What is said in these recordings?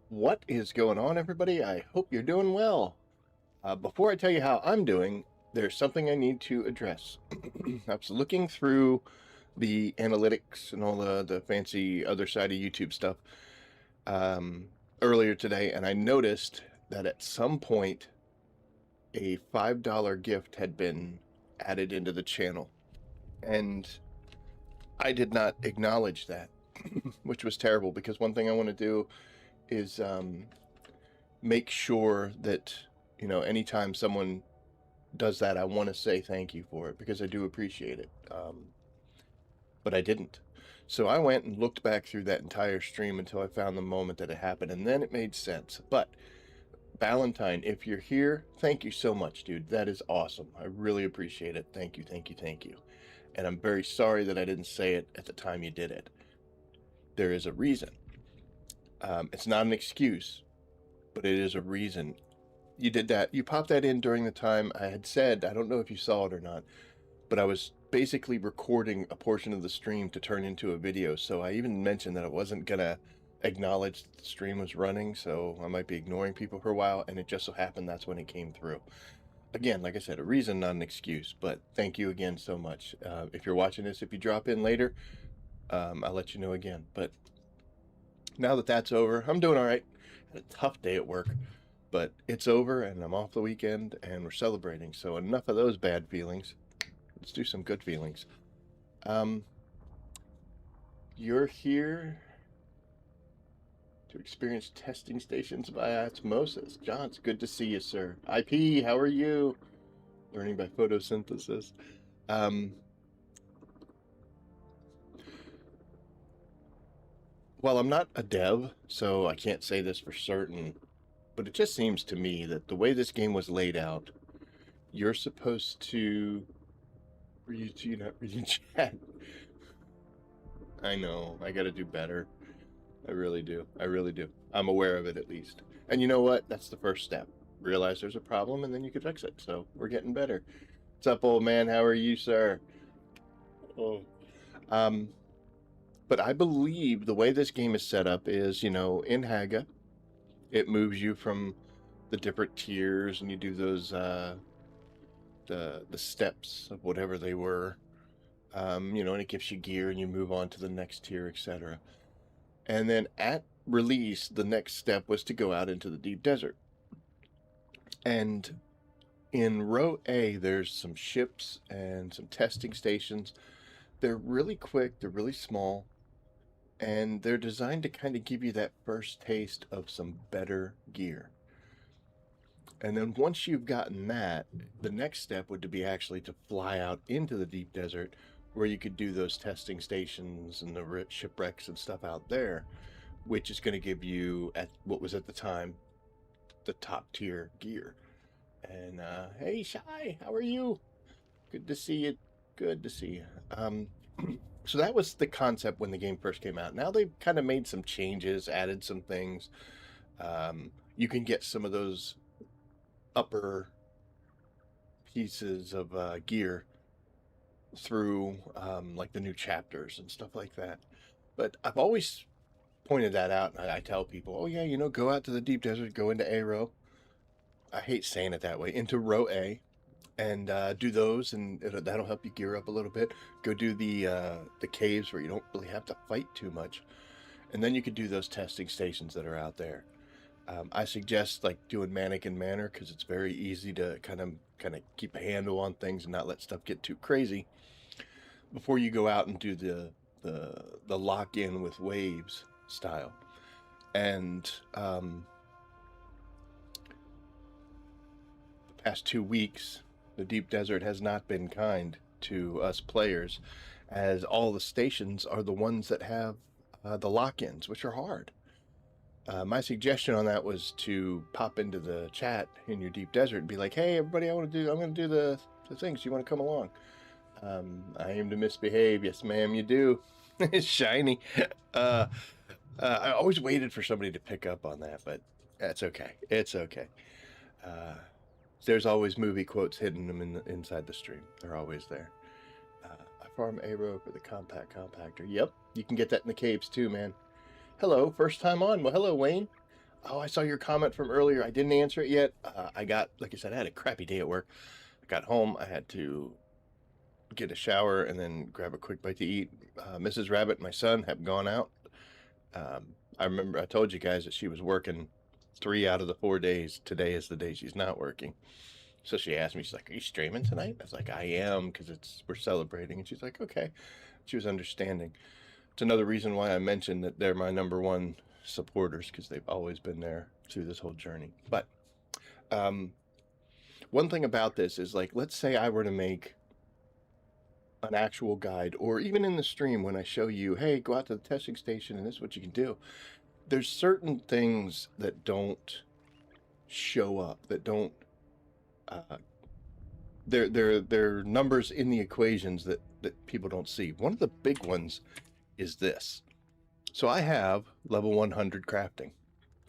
What is going on, everybody? I hope you're doing well. Before I tell you how I'm doing, there's something I need to address. I was looking through the analytics and all the fancy other side of YouTube stuff um, earlier today, and I noticed that at some point a $5 gift had been added into the channel, and I did not acknowledge that, which was terrible because one thing I want to do is make sure that anytime someone does that, I want to say thank you for it because I do appreciate it. But I didn't. So I went and looked back through that entire stream until I found the moment that it happened, and then it made sense. But Valentine, if you're here, thank you so much, dude. That is awesome. I really appreciate it. Thank you, thank you, thank you. And I'm very sorry that I didn't say it at the time you did it. There is a reason. It's not an excuse, but it is a reason. You did that. You popped that in during the time I had said, I don't know if you saw it or not, but I was basically recording a portion of the stream to turn into a video. So I even mentioned that I wasn't going to acknowledge that the stream was running, so I might be ignoring people for a while, and it just so happened that's when it came through. Again, like I said, a reason, not an excuse, but thank you again so much. If you're watching this, if you drop in later, I'll let you know again. But now that that's over, I'm doing all right. Had a tough day at work, but it's over and I'm off the weekend and we're celebrating. So enough of those bad feelings. Let's do some good feelings. You're here to experience testing stations by osmosis. John, it's good to see you, sir. IP, how are you? Learning by photosynthesis. Well, I'm not a dev, so I can't say this for certain, but it just seems to me that the way this game was laid out, you're supposed to... You're not reading chat. I know, I gotta do better. I really do. I really do. I'm aware of it, at least. And you know what? That's the first step. Realize there's a problem, and then you can fix it. So we're getting better. What's up, old man? How are you, sir? Oh. But I believe the way this game is set up is, in Hagga, it moves you from the different tiers, and you do those the steps of whatever they were. And it gives you gear, and you move on to the next tier, etc. And then at release, the next step was to go out into the deep desert. And in row A, there's some ships and some testing stations. They're really quick, they're really small, and they're designed to kind of give you that first taste of some better gear. And then once you've gotten that, the next step would be actually to fly out into the deep desert where you could do those testing stations and the shipwrecks and stuff out there, which is going to give you, at what was at the time, the top tier gear. And hey, Shy, how are you? Good to see you. Good to see you. So that was the concept when the game first came out. Now they've kind of made some changes, added some things. You can get some of those upper pieces of gear through like the new chapters and stuff like that. But I've always pointed that out, and I tell people, oh yeah, go out to the deep desert, go into A row. I hate saying it that way, into row A, and do those, and that'll help you gear up a little bit. Go do the caves where you don't really have to fight too much, and then you could do those testing stations that are out there. I suggest like doing Mannequin Manor because it's very easy to kind of keep a handle on things and not let stuff get too crazy before you go out and do the lock in with waves style. And the past 2 weeks, the deep desert has not been kind to us players, as all the stations are the ones that have the lock-ins, which are hard. My suggestion on that was to pop into the chat in your deep desert and be like, "Hey, everybody, I'm going to do the things. You want to come along?" I aim to misbehave. Yes, ma'am, you do. It's shiny. I always waited for somebody to pick up on that, but that's okay. It's okay. There's always movie quotes hidden them inside the stream. They're always there. I farm Aero for the compact compactor. Yep, you can get that in the caves too, man. Hello, first time on. Well, hello, Wayne. Oh, I saw your comment from earlier. I didn't answer it yet. Like I said, I had a crappy day at work. I got home. I had to get a shower and then grab a quick bite to eat. Mrs. Rabbit and my son have gone out. I remember I told you guys that she was working 3 out of the 4 days. Today is the day she's not working. So she asked me, she's like, "Are you streaming tonight?" I was like, "I am, because we're celebrating." And she's like, "Okay." She was understanding. It's another reason why I mentioned that they're my number one supporters, because they've always been there through this whole journey. But one thing about this is, like, let's say I were to make an actual guide, or even in the stream when I show you, hey, go out to the testing station and this is what you can do. There's certain things that don't show up, that don't they're numbers in the equations that people don't see. One of the big ones is this. So I have level 100 crafting,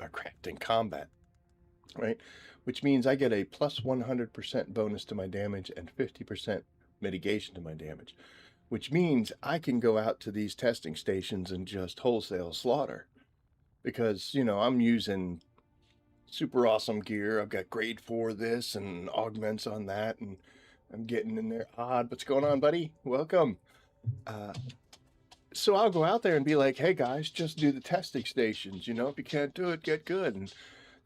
or crafting combat, right? Which means I get a plus 100% bonus to my damage and 50% mitigation to my damage, which means I can go out to these testing stations and just wholesale slaughter, because, you know, I'm using super awesome gear. I've got grade 4 this and augments on that, and I'm getting in there. Odd, what's going on, buddy? Welcome. So I'll go out there and be like, hey guys, just do the testing stations. You know, if you can't do it, get good. And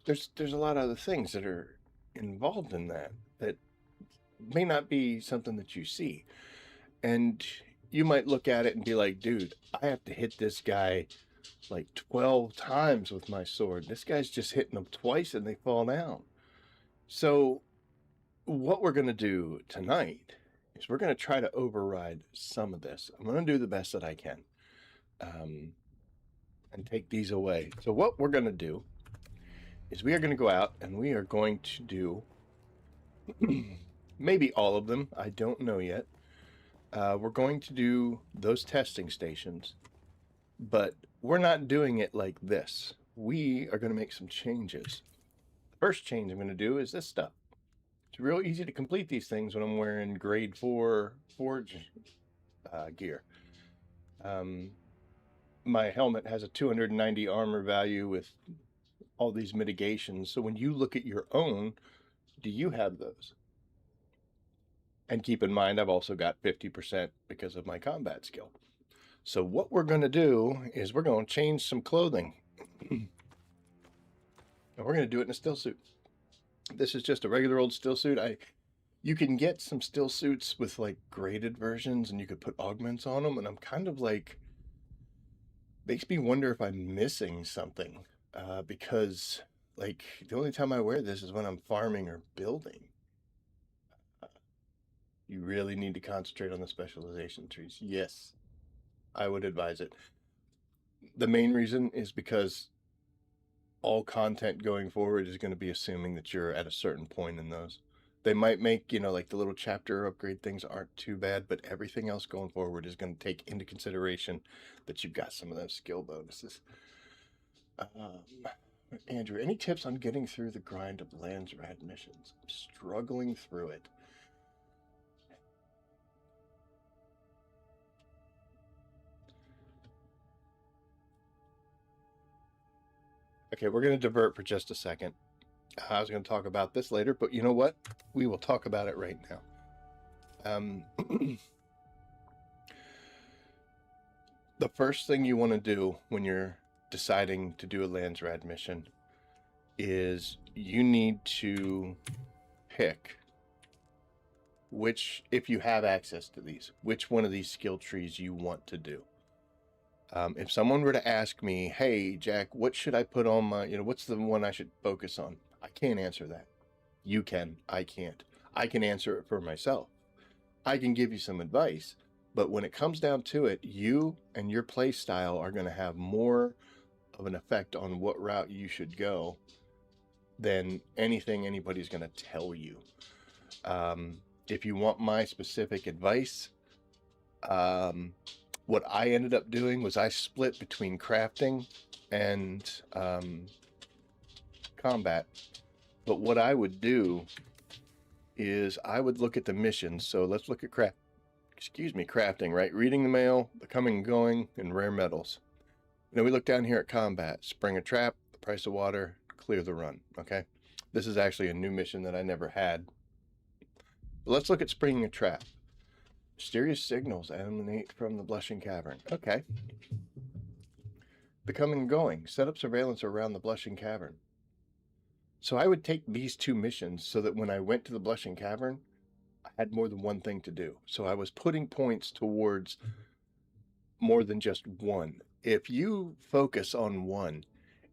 there's a lot of other things that are involved in that may not be something that you see. And you might look at it and be like, dude, I have to hit this guy like 12 times with my sword. This guy's just hitting them twice and they fall down. So what we're going to do tonight is we're going to try to override some of this. I'm going to do the best that I can, and take these away. So what we're going to do is we are going to go out and we are going to do maybe all of them. I don't know yet. We're going to do those testing stations, but we're not doing it like this. We are going to make some changes. The first change I'm going to do is this stuff. It's real easy to complete these things when I'm wearing grade 4 forge gear. My helmet has a 290 armor value with all these mitigations. So when you look at your own, do you have those? And keep in mind, I've also got 50% because of my combat skill. So what we're going to do is we're going to change some clothing. And we're going to do it in a still suit. This is just a regular old still suit. You can get some still suits with like graded versions and you could put augments on them. And I'm kind of like, makes me wonder if I'm missing something, because like the only time I wear this is when I'm farming or building. You really need to concentrate on the specialization trees. Yes, I would advise it. The main reason is because all content going forward is going to be assuming that you're at a certain point in those. They might make, you know, like the little chapter upgrade things aren't too bad, but everything else going forward is going to take into consideration that you've got some of those skill bonuses. Andrew, any tips on getting through the grind of lands rad missions? I'm struggling through it. Okay, we're going to divert for just a second. I was going to talk about this later, but you know what? We will talk about it right now. The first thing you want to do when you're deciding to do a lands rad mission is you need to pick which, if you have access to these, which one of these skill trees you want to do. If someone were to ask me, hey, Jack, what should I put on my, what's the one I should focus on? I can't answer that. You can. I can't. I can answer it for myself. I can give you some advice, but when it comes down to it, you and your play style are going to have more of an effect on what route you should go than anything anybody's going to tell you. If you want my specific advice, what I ended up doing was I split between crafting and combat. But what I would do is I would look at the missions. So let's look at crafting, right? Reading the mail, the coming and going, and rare metals. We look down here at combat. Spring a trap, the price of water, clear the run, okay? This is actually a new mission that I never had. But let's look at springing a trap. Mysterious signals emanate from the blushing cavern. Okay. The coming and going. Set up surveillance around the blushing cavern. So I would take these two missions so that when I went to the blushing cavern, I had more than one thing to do. So I was putting points towards more than just one. If you focus on one,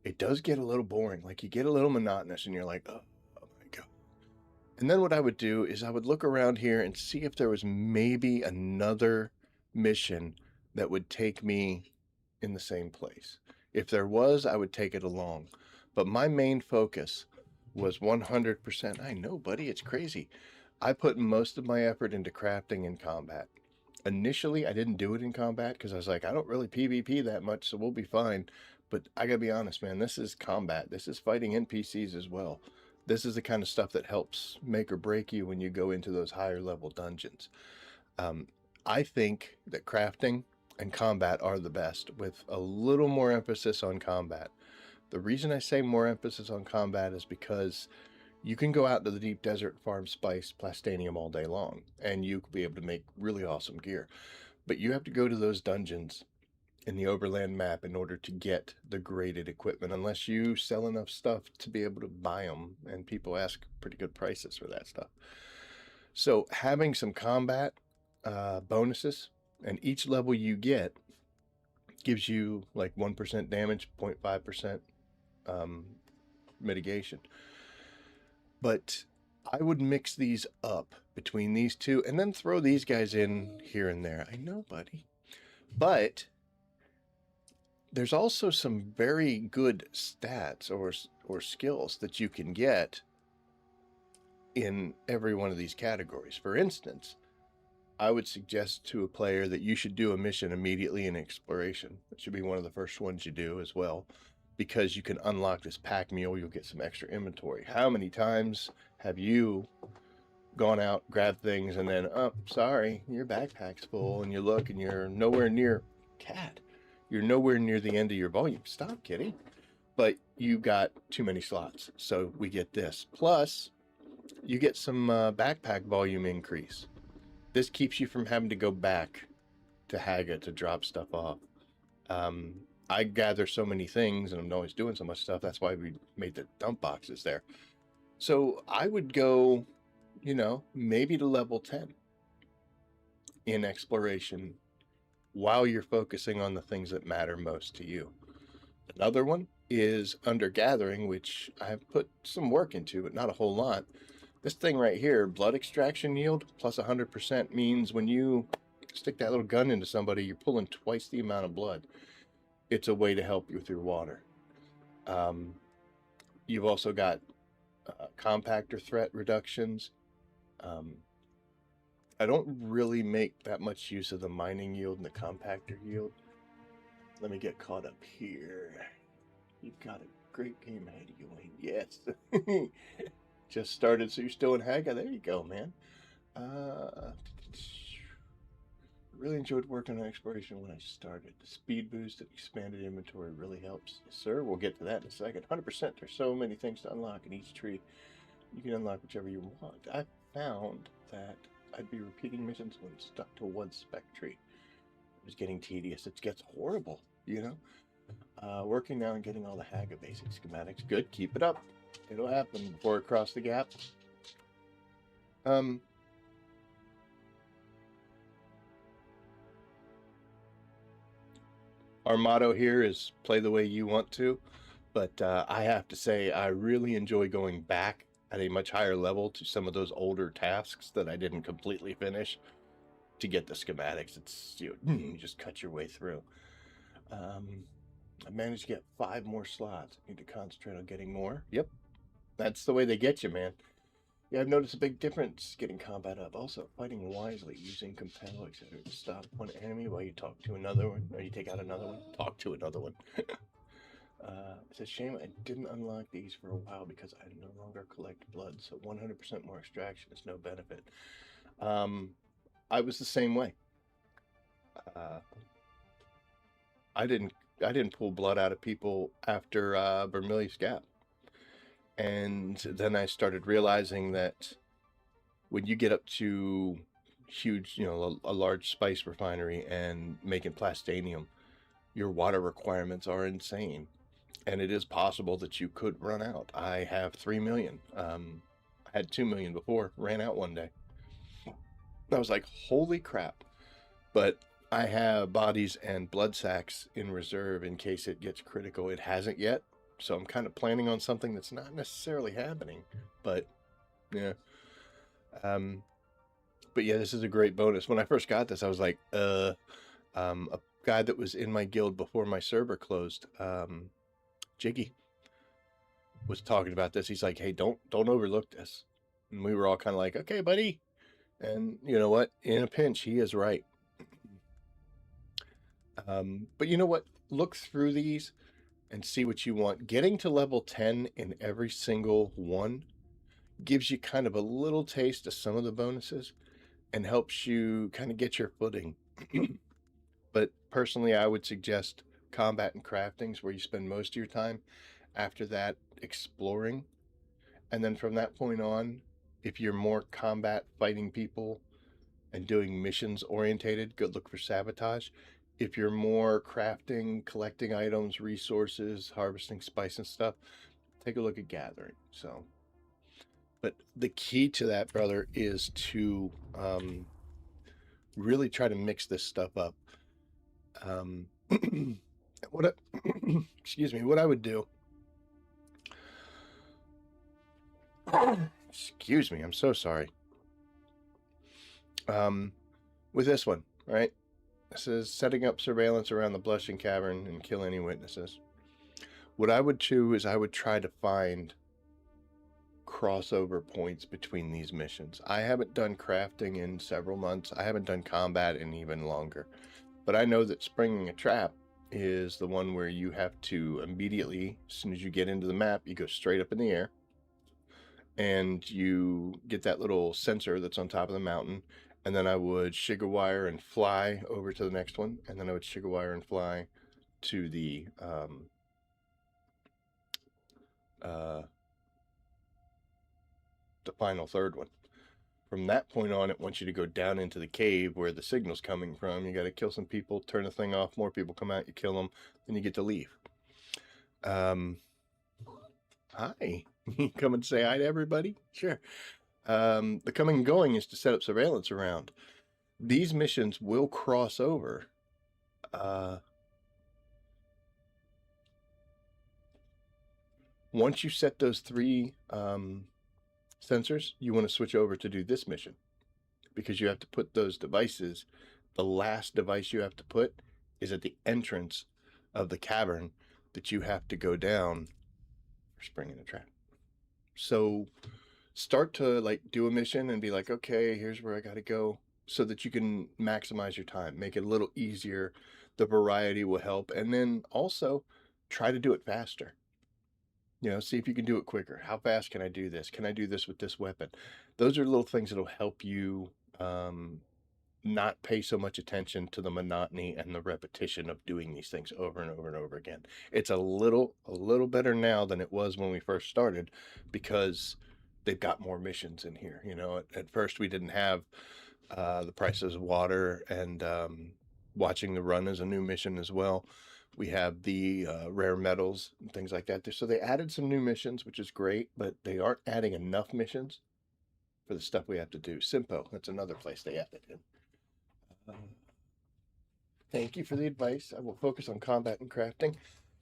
it does get a little boring. Like you get a little monotonous and you're like, oh my God. And then what I would do is I would look around here and see if there was maybe another mission that would take me in the same place. If there was, I would take it along. But my main focus was 100%. I know, buddy, it's crazy. I put most of my effort into crafting and combat. Initially, I didn't do it in combat because I was like, I don't really PvP that much, so we'll be fine. But I gotta be honest, man, this is combat. This is fighting NPCs as well. This is the kind of stuff that helps make or break you when you go into those higher level dungeons. I think that crafting and combat are the best, with a little more emphasis on combat. The reason I say more emphasis on combat is because you can go out to the deep desert, farm spice, plastanium all day long, and you could be able to make really awesome gear. But you have to go to those dungeons in the Overland map in order to get the graded equipment, unless you sell enough stuff to be able to buy them, and people ask pretty good prices for that stuff. So having some combat bonuses, and each level you get gives you like 1% damage, 0.5% mitigation. But I would mix these up between these two and then throw these guys in here and there. I know, buddy. But there's also some very good stats or skills that you can get in every one of these categories. For instance, I would suggest to a player that you should do a mission immediately in exploration. It should be one of the first ones you do as well, because you can unlock this pack mule. You'll get some extra inventory. How many times have you gone out, grabbed things, and then, oh, sorry, your backpack's full, and you look and you're nowhere near, cat, you're nowhere near the end of your volume. Stop, kitty. But you got too many slots, so we get this. Plus, you get some backpack volume increase. This keeps you from having to go back to Hagga to drop stuff off. I gather so many things, and I'm always doing so much stuff. That's why we made the dump boxes there. So I would go, maybe to level 10 in exploration while you're focusing on the things that matter most to you. Another one is under gathering, which I've put some work into, but not a whole lot. This thing right here, blood extraction yield plus 100%, means when you stick that little gun into somebody, you're pulling twice the amount of blood. It's a way to help you with your water. You've also got compactor threat reductions. I don't really make that much use of the mining yield and the compactor yield. Let me get caught up here. You've got a great game ahead of you, Wayne. Yes. Just started, so you're still in Hagga. There you go, man. Really enjoyed working on exploration when I started. The speed boost and expanded inventory really helps. Yes, sir. We'll get to that in a second. 100%. There's so many things to unlock in each tree. You can unlock whichever you want. I found that I'd be repeating missions when stuck to one spec tree. It was getting tedious. It gets horrible, Working now and getting all the Hagga basic schematics. Good. Keep it up. It'll happen before it crosses the gap. Our motto here is play the way you want to, but I have to say I really enjoy going back at a much higher level to some of those older tasks that I didn't completely finish to get the schematics. It's you just cut your way through. I managed to get 5 more slots. I need to concentrate on getting more. Yep, that's the way they get you, man. Yeah, I've noticed a big difference getting combat up. Also, fighting wisely, using compel, etc. to stop one enemy while you talk to another one, or you take out another one. Talk to another one. It's a shame I didn't unlock these for a while because I no longer collect blood, so 100% more extraction is no benefit. I was the same way. I didn't pull blood out of people after Vermilius Gap. And then I started realizing that when you get up to huge, a large spice refinery and making plastanium, your water requirements are insane. And it is possible that you could run out. I have 3 million. I had 2 million before, ran out one day. I was like, holy crap. But I have bodies and blood sacs in reserve in case it gets critical. It hasn't yet. So I'm kind of planning on something that's not necessarily happening. But yeah. But yeah, this is a great bonus. When I first got this, I was like, a guy that was in my guild before my server closed, Jiggy, was talking about this. He's like, hey, don't overlook this. And we were all kind of like, okay, buddy. And you know what? In a pinch, he is right. But you know what? Look through these and see what you want. Getting to level 10 in every single one gives you kind of a little taste of some of the bonuses and helps you kind of get your footing. But personally, I would suggest combat and craftings where you spend most of your time. After that, exploring. And then from that point on, if you're more combat fighting people and doing missions orientated, go look for sabotage. If you're more crafting, collecting items, resources, harvesting spice and stuff, take a look at gathering. So, but the key to that, brother, is to really try to mix this stuff up. Excuse me, what I would do. Excuse me, I'm so sorry. With this one, right? This is setting up surveillance around the Blushing Cavern and kill any witnesses. What I would do is I would try to find crossover points between these missions. I haven't done crafting in several months. I haven't done combat in even longer. But I know that springing a trap is the one where you have to immediately, as soon as you get into the map, you go straight up in the air. And you get that little sensor that's on top of the mountain. And then I would sugar wire and fly over to the next one. And then I would sugar wire and fly to the final third one. From that point on, it wants you to go down into the cave where the signal's coming from. You got to kill some people, turn the thing off, more people come out, you kill them, then you get to leave. Hi. Come and say hi to everybody? Sure. The coming and going is to set up surveillance around. These missions will cross over. Once you set those 3 sensors, you want to switch over to do this mission because you have to put those devices. The last device you have to put is at the entrance of the cavern that you have to go down for springing a trap. So start to like do a mission and be like, okay, here's where I got to go, so that you can maximize your time, make it a little easier. The variety will help. And then also try to do it faster. See if you can do it quicker. How fast can I do this? Can I do this with this weapon? Those are little things that'll help you not pay so much attention to the monotony and the repetition of doing these things over and over and over again. It's a little better now than it was when we first started, because they've got more missions in here. At first we didn't have the prices of water, and watching the run is a new mission as well. We have the rare metals and things like that. So they added some new missions, which is great, but they aren't adding enough missions for the stuff we have to do. Simpo, that's another place they added in. Thank you for the advice. I will focus on combat and crafting.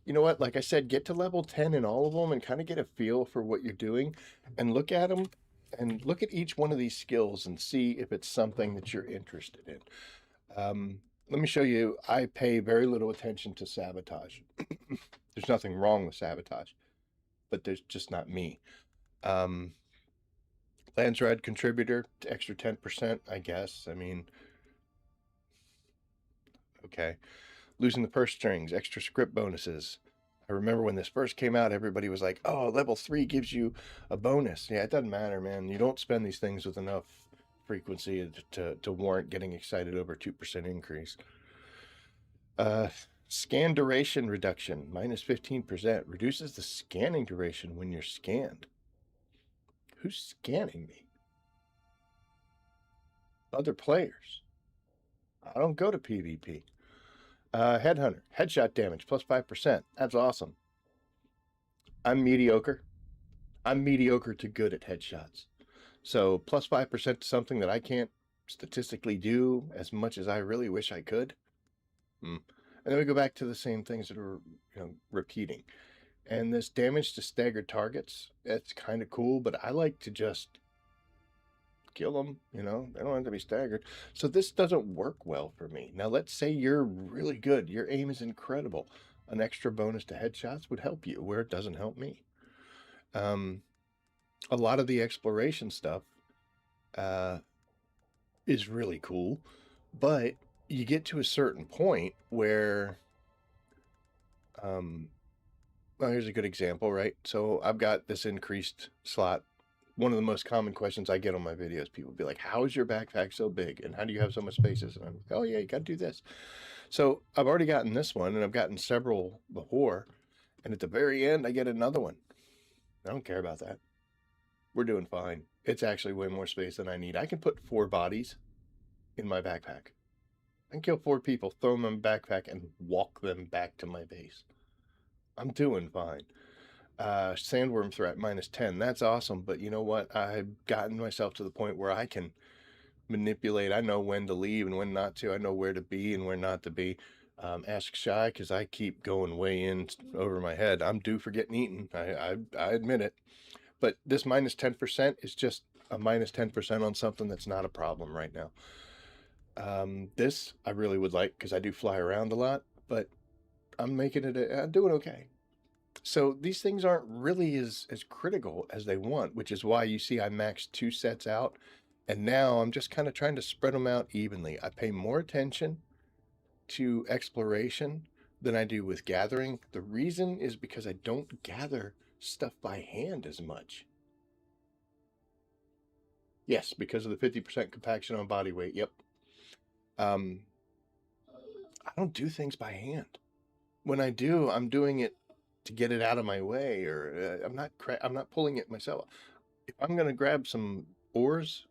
You know what? Like I said, get to level 10 in all of them and kind of get a feel for what you're doing, and look at them and look at each one of these skills and see if it's something that you're interested in. Let me show you. I pay very little attention to sabotage. There's nothing wrong with sabotage, but there's just not me. Lands Red contributor to extra 10%, I guess. I mean, okay. Losing the purse strings, extra script bonuses. I remember when this first came out, everybody was like, oh, level 3 gives you a bonus. Yeah, it doesn't matter, man. You don't spend these things with enough frequency to warrant getting excited over a 2% increase. Scan duration reduction, minus 15%. Reduces the scanning duration when you're scanned. Who's scanning me? Other players. I don't go to PvP. Headhunter, headshot damage, plus 5%. That's awesome. I'm mediocre. I'm mediocre to good at headshots. So plus 5% to something that I can't statistically do as much as I really wish I could. And then we go back to the same things that are repeating. And this damage to staggered targets, it's kind of cool, but I like to just kill them, they don't have to be staggered. So this doesn't work well for me. Now, let's say you're really good. Your aim is incredible. An extra bonus to headshots would help you where it doesn't help me. A lot of the exploration stuff is really cool, but you get to a certain point where, well, here's a good example, right? So I've got this increased slot. One of the most common questions I get on my videos, people be like, how is your backpack so big? And how do you have so much spaces? And I'm like, oh yeah, you got to do this. So I've already gotten this one and I've gotten several before. And at the very end, I get another one. I don't care about that. We're doing fine. It's actually way more space than I need. I can put 4 bodies in my backpack. I can kill 4 people, throw them in my backpack, and walk them back to my base. I'm doing fine. Sandworm threat, minus 10. That's awesome, but you know what? I've gotten myself to the point where I can manipulate. I know when to leave and when not to. I know where to be and where not to be. Ask Shy, because I keep going way in over my head. I'm due for getting eaten. I admit it. But this minus 10% is just a minus 10% on something that's not a problem right now. This I really would like, because I do fly around a lot, but I'm making it, I'm doing okay. So these things aren't really as critical as they want, which is why you see I maxed 2 sets out, and now I'm just kind of trying to spread them out evenly. I pay more attention to exploration than I do with gathering. The reason is because I don't gather stuff by hand as much. Yes, because of the 50% compaction on body weight. Yep. I don't do things by hand. When I do, I'm doing it to get it out of my way, or I'm not pulling it myself. If I'm going to grab some ores,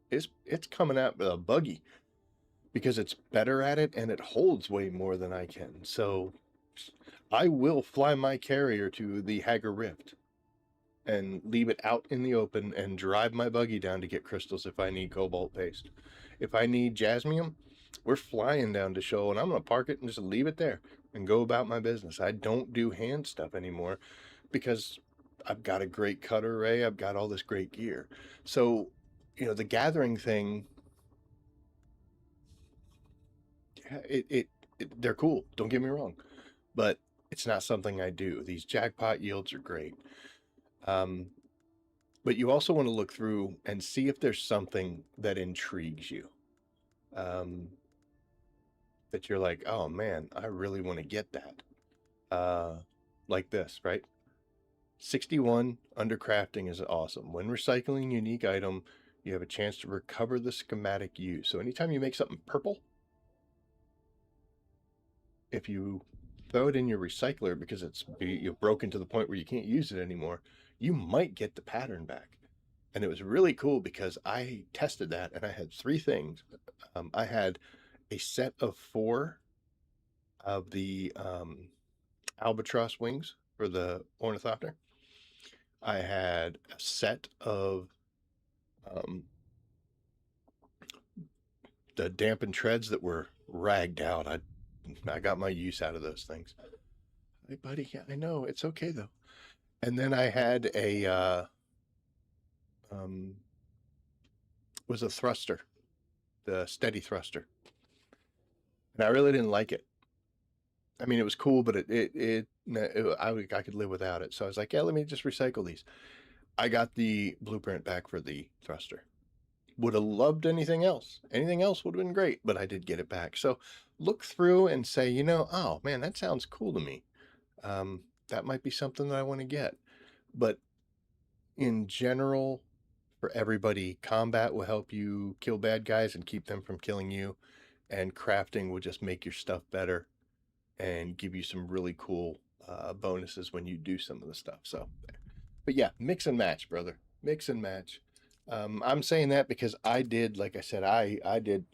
it's coming out with a buggy because it's better at it and it holds way more than I can. So I will fly my carrier to the Hagga Rift and leave it out in the open and drive my buggy down to get crystals if I need cobalt paste. If I need jasmium, we're flying down to Shoal, and I'm going to park it and just leave it there and go about my business. I don't do hand stuff anymore because I've got a great cutter array. I've got all this great gear. So, the gathering thing, they're cool. Don't get me wrong, but it's not something I do. These jackpot yields are great. But you also want to look through and see if there's something that intrigues you. That you're like, oh man, I really want to get that. Like this, right? 61 under crafting is awesome. When recycling unique item, you have a chance to recover the schematic used. So anytime you make something purple, if you throw it in your recycler because you've broken to the point where you can't use it anymore, you might get the pattern back. And it was really cool because I tested that and I had 3 things. I had a set of 4 of the albatross wings for the ornithopter. I had a set of the dampened treads that were ragged out. I got my use out of those things. Hey, buddy, yeah, I know. It's okay, though. And then I had was a thruster, the steady thruster. And I really didn't like it. I mean, it was cool, but I could live without it. So I was like, yeah, let me just recycle these. I got the blueprint back for the thruster. Would have loved anything else. Anything else would have been great, but I did get it back. So look through and say, oh man, that sounds cool to me. That might be something that I want to get. But in general, for everybody, combat will help you kill bad guys and keep them from killing you. And crafting will just make your stuff better. and give you some really cool bonuses when you do some of the stuff. So, but yeah, mix and match, brother. Mix and match. I'm saying that because I did, like I said, I did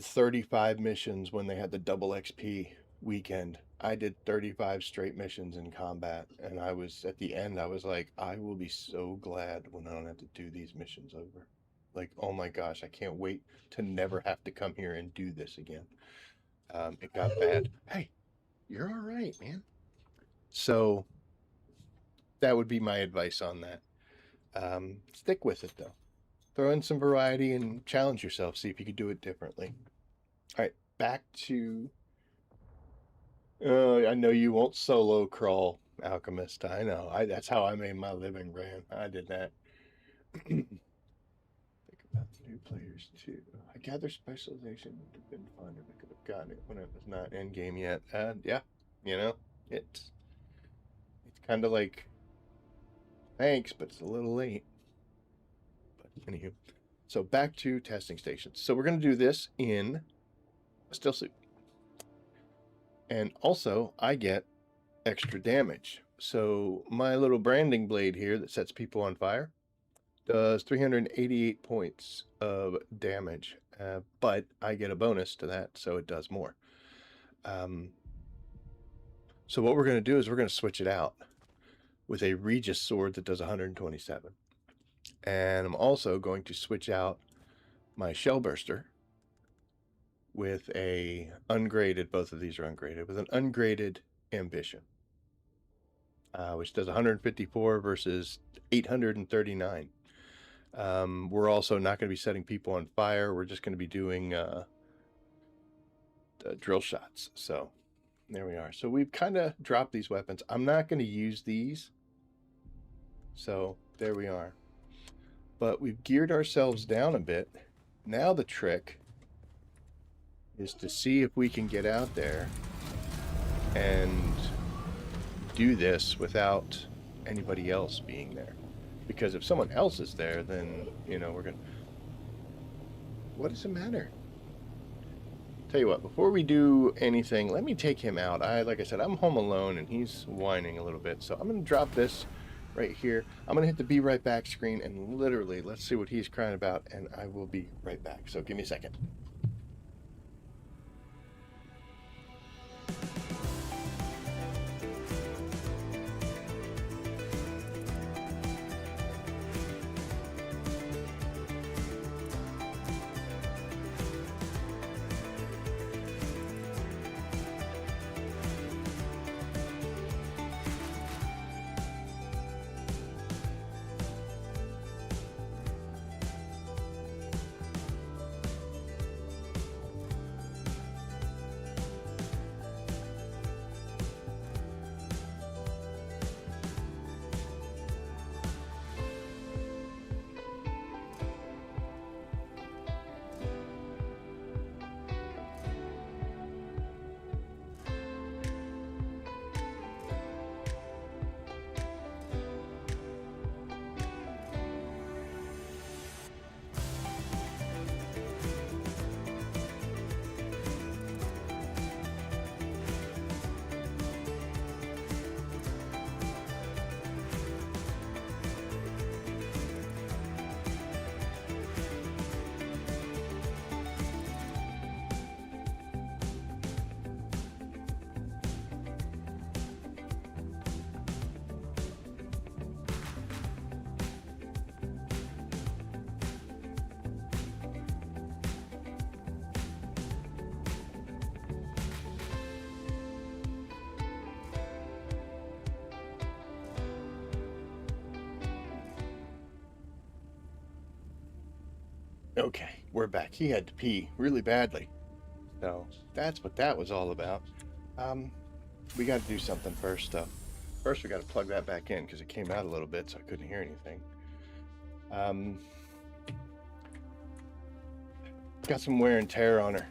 35 missions when they had the double XP weekend. I did 35 straight missions in combat, and I was at the end, I was like, I will be so glad when I don't have to do these missions over. Like, oh my gosh, I can't wait to never have to come here and do this again. It got bad. Hey, you're all right, man. So that would be my advice on that. Stick with it though. Throw in some variety and challenge yourself. See if you could do it differently. All right, back to. I know you won't solo crawl, Alchemist. I know. That's how I made my living, Brian. I did that. Think about the new players too. I gather specialization would have been fun if I could have gotten it when it was not in game yet. Yeah, you know, it's kind of like thanks, but it's a little late. But anywho, so back to testing stations. So we're going to do this in a still suit. And also, I get extra damage. So my little branding blade here that sets people on fire does 388 points of damage. But I get a bonus to that, so it does more. So what we're going to do is we're going to switch it out with a Regis sword that does 127. And I'm also going to switch out my Shellburster with a ungraded, both of these are ungraded, with an ungraded Ambition, which does 154 versus 839. We're also not going to be setting people on fire. We're just going to be doing drill shots. So there we are. So we've kind of dropped these weapons. I'm not going to use these. So there we are. But we've geared ourselves down a bit. Now the trick is to see if we can get out there and do this without anybody else being there. Because if someone else is there, then, you know, we're going to... What does it matter? Tell you what, before we do anything, let me take him out. Like I said, I'm home alone and he's whining a little bit. So I'm going to drop this right here. I'm going to hit the be right back screen and literally let's see what he's crying about and I will be right back. So give me a second. Okay, we're back. He had to pee really badly. So that's what that was all about. We got to do something first, though. First, we got to plug that back in because it came out a little bit, so I couldn't hear anything. Got some wear and tear on her.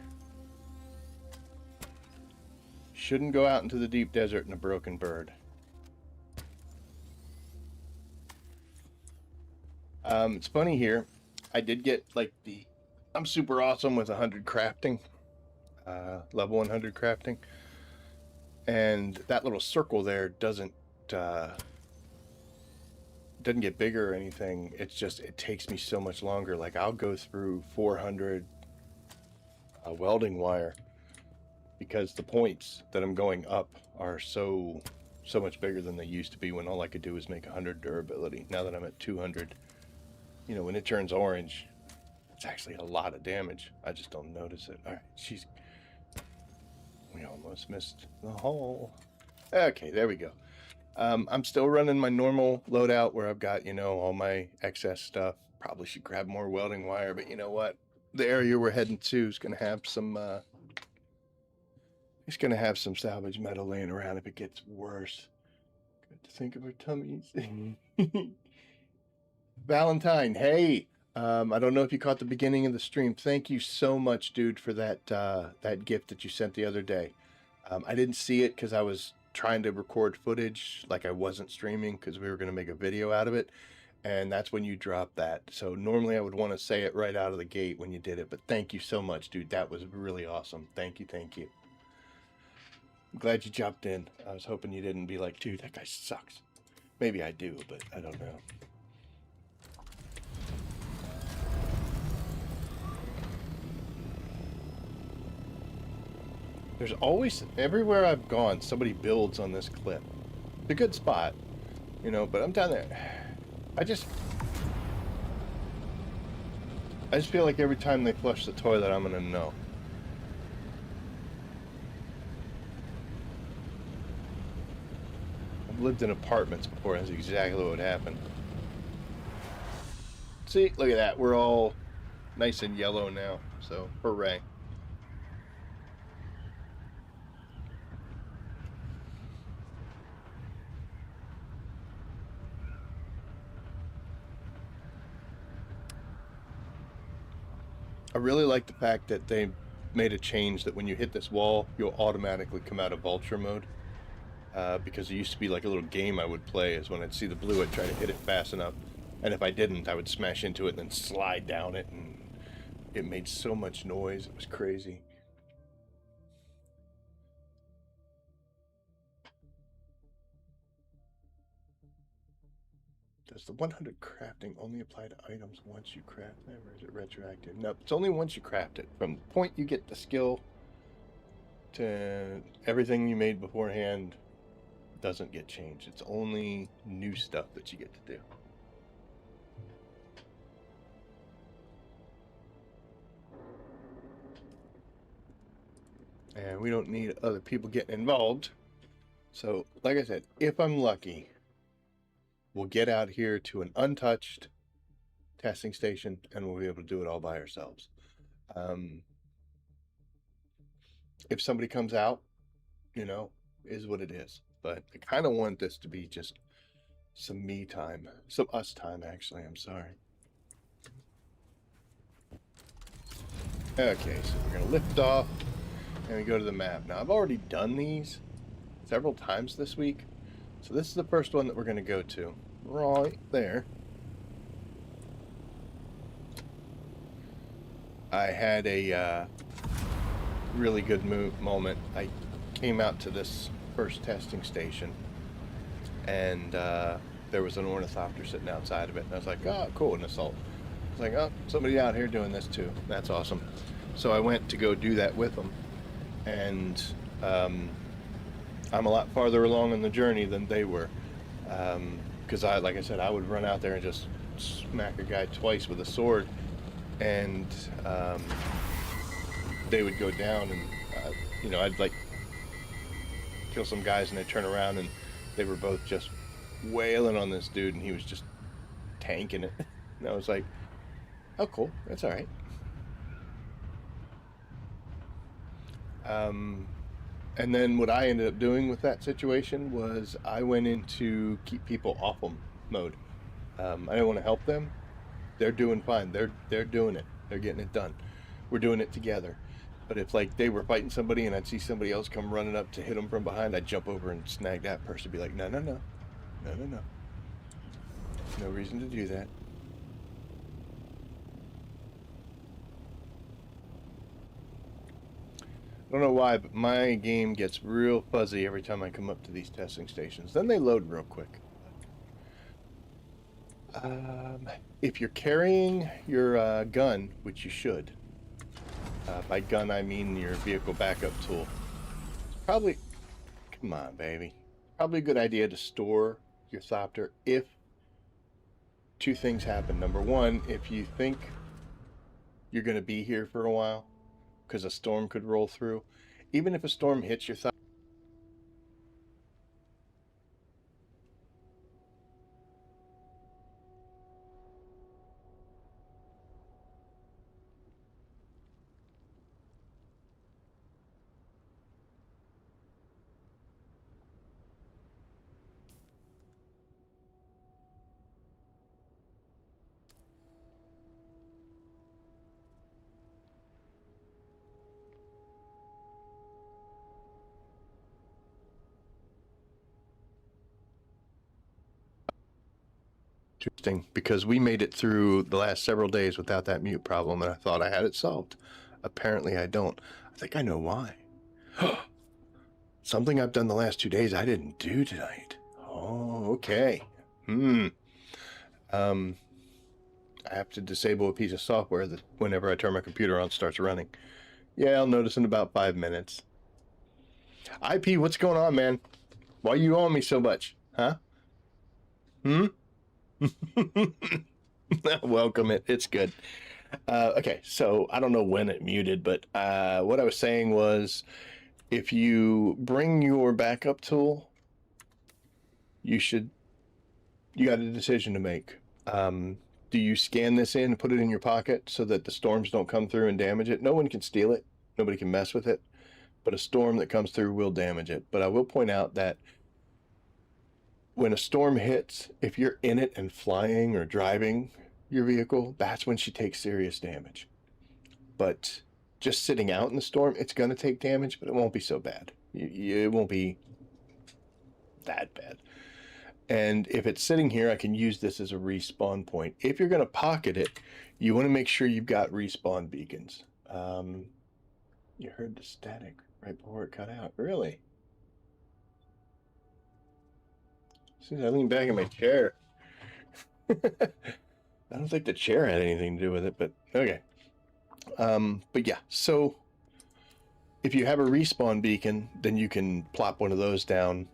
Shouldn't go out into the deep desert in a broken bird. It's funny here. I did get like I'm super awesome with 100 crafting. level 100 crafting. And that little circle there doesn't get bigger or anything. It's just, it takes me so much longer. Like, I'll go through 400 welding wire because the points that I'm going up are so much bigger than they used to be when all I could do was make 100 durability. Now that I'm at 200, you know, when it turns orange, it's actually a lot of damage. I just don't notice it. All right, we almost missed the hole. Okay, there we go. I'm still running my normal loadout where I've got, you know, all my excess stuff. Probably should grab more welding wire, but you know what? The area we're heading to is going to have some, it's going to have some salvage metal laying around if it gets worse. Good to think of our tummies. Valentine, hey, I don't know if you caught the beginning of the stream. Thank you so much, dude, for that gift that you sent the other day. I didn't see it because I was trying to record footage like I wasn't streaming because we were going to make a video out of it, and that's when you dropped that. So normally I would want to say it right out of the gate when you did it, but thank you so much, dude. That was really awesome. Thank you. I'm glad you jumped in. I was hoping you didn't be like, dude, that guy sucks. Maybe I do, but I don't know. There's always, everywhere I've gone, somebody builds on this cliff. It's a good spot, you know, but I'm down there. I just feel like every time they flush the toilet, I'm gonna know. I've lived in apartments before. That's exactly what happened. See, look at that. We're all nice and yellow now, so hooray. I really like the fact that they made a change that when you hit this wall, you'll automatically come out of vulture mode. Because it used to be like a little game I would play, is when I'd see the blue, I'd try to hit it fast enough. And if I didn't, I would smash into it and then slide down it, and it made so much noise. It was crazy. Does the 100 crafting only apply to items once you craft them, or is it retroactive? No, it's only once you craft it. From the point you get the skill to everything you made beforehand doesn't get changed. It's only new stuff that you get to do. And we don't need other people getting involved. So, like I said, if I'm lucky, we'll get out here to an untouched testing station and we'll be able to do it all by ourselves. If somebody comes out, you know, is what it is. But I kind of want this to be just some me time. Some us time, actually. I'm sorry. Okay, so we're going to lift off and we go to the map. Now, I've already done these several times this week. So this is the first one that we're going to go to. Right there. I had a really good moment. I came out to this first testing station, and there was an ornithopter sitting outside of it. And I was like, oh, cool, an assault. I was like, oh, somebody out here doing this too. That's awesome. So I went to go do that with them. And I'm a lot farther along in the journey than they were. Because like I said, I would run out there and just smack a guy twice with a sword. And they would go down, and you know, I'd like kill some guys, and they'd turn around, and they were both just wailing on this dude, and he was just tanking it. And I was like, oh, cool, that's all right. And then what I ended up doing with that situation was I went into keep people off them mode. I didn't want to help them. They're doing fine. They're doing it. They're getting it done. We're doing it together. But if like they were fighting somebody and I'd see somebody else come running up to hit them from behind, I'd jump over and snag that person. Be like, no, no, no, no, no, no. No reason to do that. I don't know why, but my game gets real fuzzy every time I come up to these testing stations. Then they load real quick. If you're carrying your gun, which you should, by gun I mean your vehicle backup tool, it's probably, come on, baby, probably a good idea to store your Thopter if two things happen. Number one, if you think you're going to be here for a while, because a storm could roll through, even if a storm hits your Thopter, interesting, because we made it through the last several days without that mute problem, and I thought I had it solved. Apparently I don't. I think I know why. Something I've done the last 2 days I didn't do tonight. Oh, okay. I have to disable a piece of software that whenever I turn my computer on starts running. Yeah, I'll notice in about 5 minutes. IP, what's going on, man? Why are you on me so much? Huh? Welcome it. It's good. Okay, so I don't know when it muted, but what I was saying was if you bring your backup tool, you got a decision to make. Do you scan this in and put it in your pocket so that the storms don't come through and damage it? No one can steal it. Nobody can mess with it. But a storm that comes through will damage it. But I will point out that when a storm hits, if you're in it and flying or driving your vehicle, that's when she takes serious damage. But just sitting out in the storm, it's going to take damage, but it won't be so bad. It won't be that bad. And if it's sitting here, I can use this as a respawn point. If you're going to pocket it, you want to make sure you've got respawn beacons. You heard the static right before it cut out. Really? As soon as I lean back in my chair. I don't think the chair had anything to do with it, but okay. But yeah, so if you have a respawn beacon, then you can plop one of those down.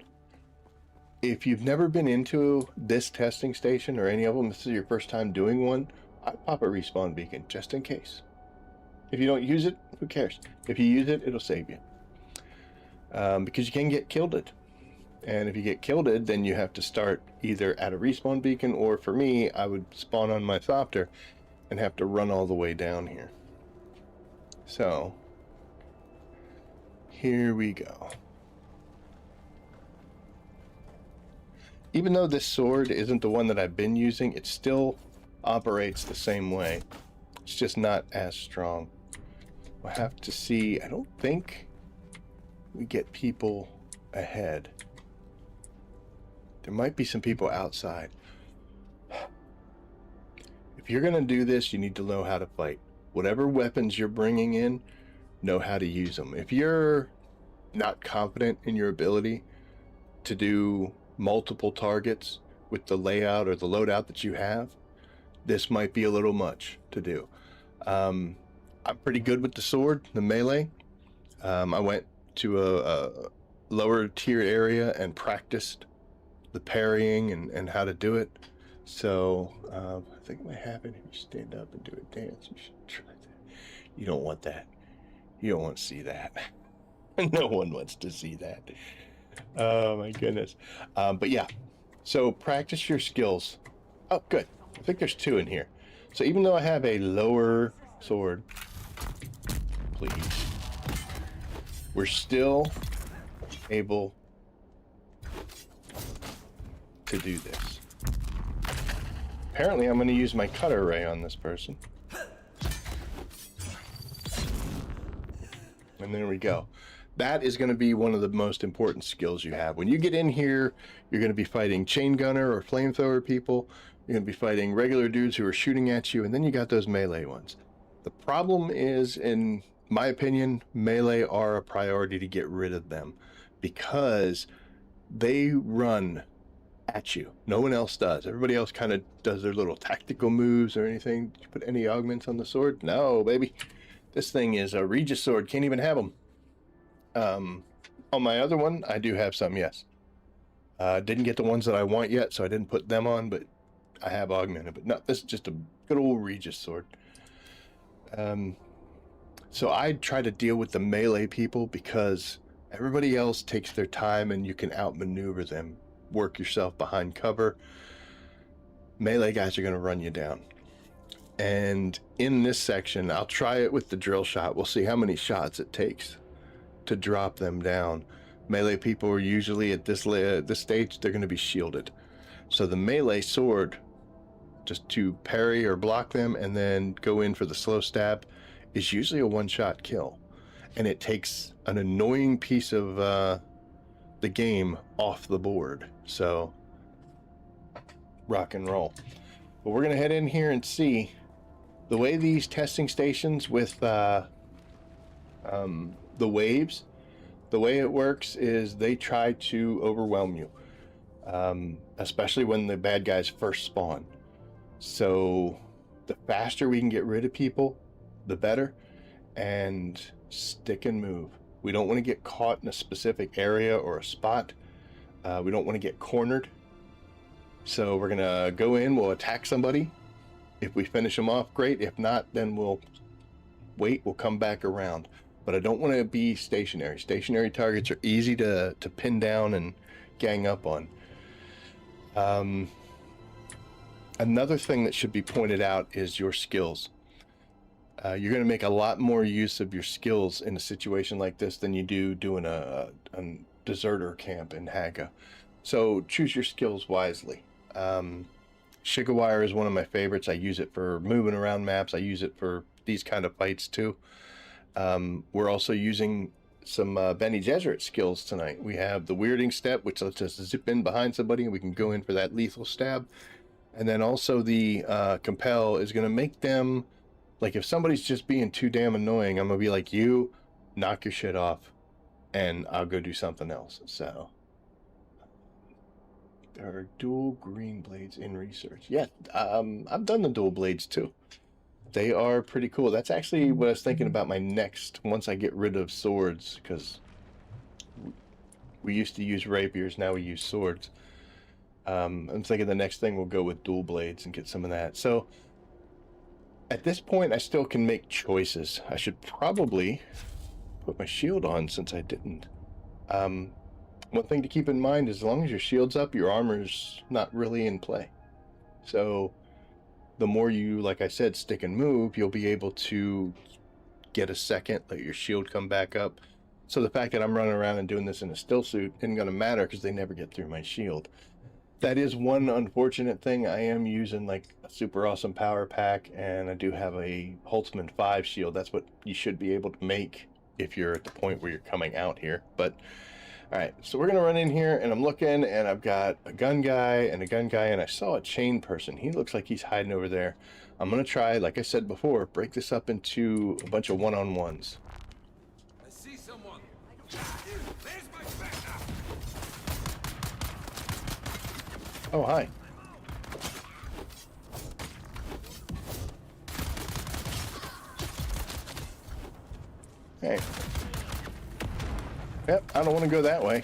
If you've never been into this testing station or any of them, this is your first time doing one, I'd pop a respawn beacon just in case. If you don't use it, who cares? If you use it, it'll save you. Because you can get killed. And if you get killed, then you have to start either at a respawn beacon, or for me, I would spawn on my Thopter and have to run all the way down here. So, here we go. Even though this sword isn't the one that I've been using, it still operates the same way. It's just not as strong. We'll have to see. I don't think we get people ahead. There might be some people outside. If you're going to do this, you need to know how to fight. Whatever weapons you're bringing in, know how to use them. If you're not confident in your ability to do multiple targets with the layout or the loadout that you have, this might be a little much to do. I'm pretty good with the sword, the melee. I went to a lower tier area and practiced the parrying and how to do it. So I think it might happen if you stand up and do a dance. You should try that. You don't want that. You don't want to see that. No one wants to see that. Oh my goodness. But yeah, so practice your skills. Oh, good. I think there's two in here. So even though I have a lower sword, please, we're still able to do this. Apparently I'm going to use my cutter ray on this person. And there we go. That is going to be one of the most important skills you have. When you get in here, you're going to be fighting chain gunner or flamethrower people. You're going to be fighting regular dudes who are shooting at you, and then you got those melee ones. The problem is, in my opinion, melee are a priority to get rid of them because they run at you. No one else does. Everybody else kind of does their little tactical moves or anything. Did you put any augments on the sword? No, baby. This thing is a Regis sword. Can't even have them. On my other one, I do have some, yes. Didn't get the ones that I want yet, so I didn't put them on, but I have augmented. But no, this is just a good old Regis sword. So I try to deal with the melee people because everybody else takes their time and you can outmaneuver them. Work yourself behind cover. Melee guys are going to run you down. And in this section, I'll try it with the drill shot. We'll see how many shots it takes to drop them down. Melee people are usually at this stage, they're going to be shielded. So the melee sword, just to parry or block them and then go in for the slow stab, is usually a one-shot kill. And it takes an annoying piece of the game off the board. So rock and roll. But we're going to head in here and see the way these testing stations with the waves, the way it works is they try to overwhelm you, especially when the bad guys first spawn. So the faster we can get rid of people, the better, and stick and move. We don't want to get caught in a specific area or a spot. We don't want to get cornered. So we're going to go in, we'll attack somebody. If we finish them off, great. If not, then we'll wait, we'll come back around. But I don't want to be stationary. Stationary targets are easy to pin down and gang up on. Another thing that should be pointed out is your skills. You're going to make a lot more use of your skills in a situation like this than you do doing a deserter camp in Hagga. So choose your skills wisely. Hagga wire is one of my favorites. I use it for moving around maps. I use it for these kind of fights too. We're also using some Bene Gesserit skills tonight. We have the weirding step, which lets us zip in behind somebody and we can go in for that lethal stab. And then also the compel is going to make them, like if somebody's just being too damn annoying, I'm going to be like, you knock your shit off and I'll go do something else. So there are dual green blades in research. Yeah, I've done the dual blades too. They are pretty cool. That's actually what I was thinking about my next, once I get rid of swords, because we used to use rapiers, now we use swords. I'm thinking the next thing we'll go with dual blades and get some of that. So at this point, I still can make choices. I should probably put my shield on since I didn't. One thing to keep in mind is as long as your shield's up, your armor's not really in play. So the more you, like I said, stick and move, you'll be able to get a second, let your shield come back up. So the fact that I'm running around and doing this in a still suit isn't going to matter because they never get through my shield. That is one unfortunate thing. I am using like a super awesome power pack, and I do have a Holtzman 5 shield. That's what you should be able to make if you're at the point where you're coming out here. But all right, so we're gonna run in here, and I'm looking, and I've got a gun guy and a gun guy, and I saw a chain person. He looks like he's hiding over there. I'm gonna try, like I said before, break this up into a bunch of one-on-ones. I see someone. There's my backup. Oh, hi. Hey. Yep, I don't want to go that way.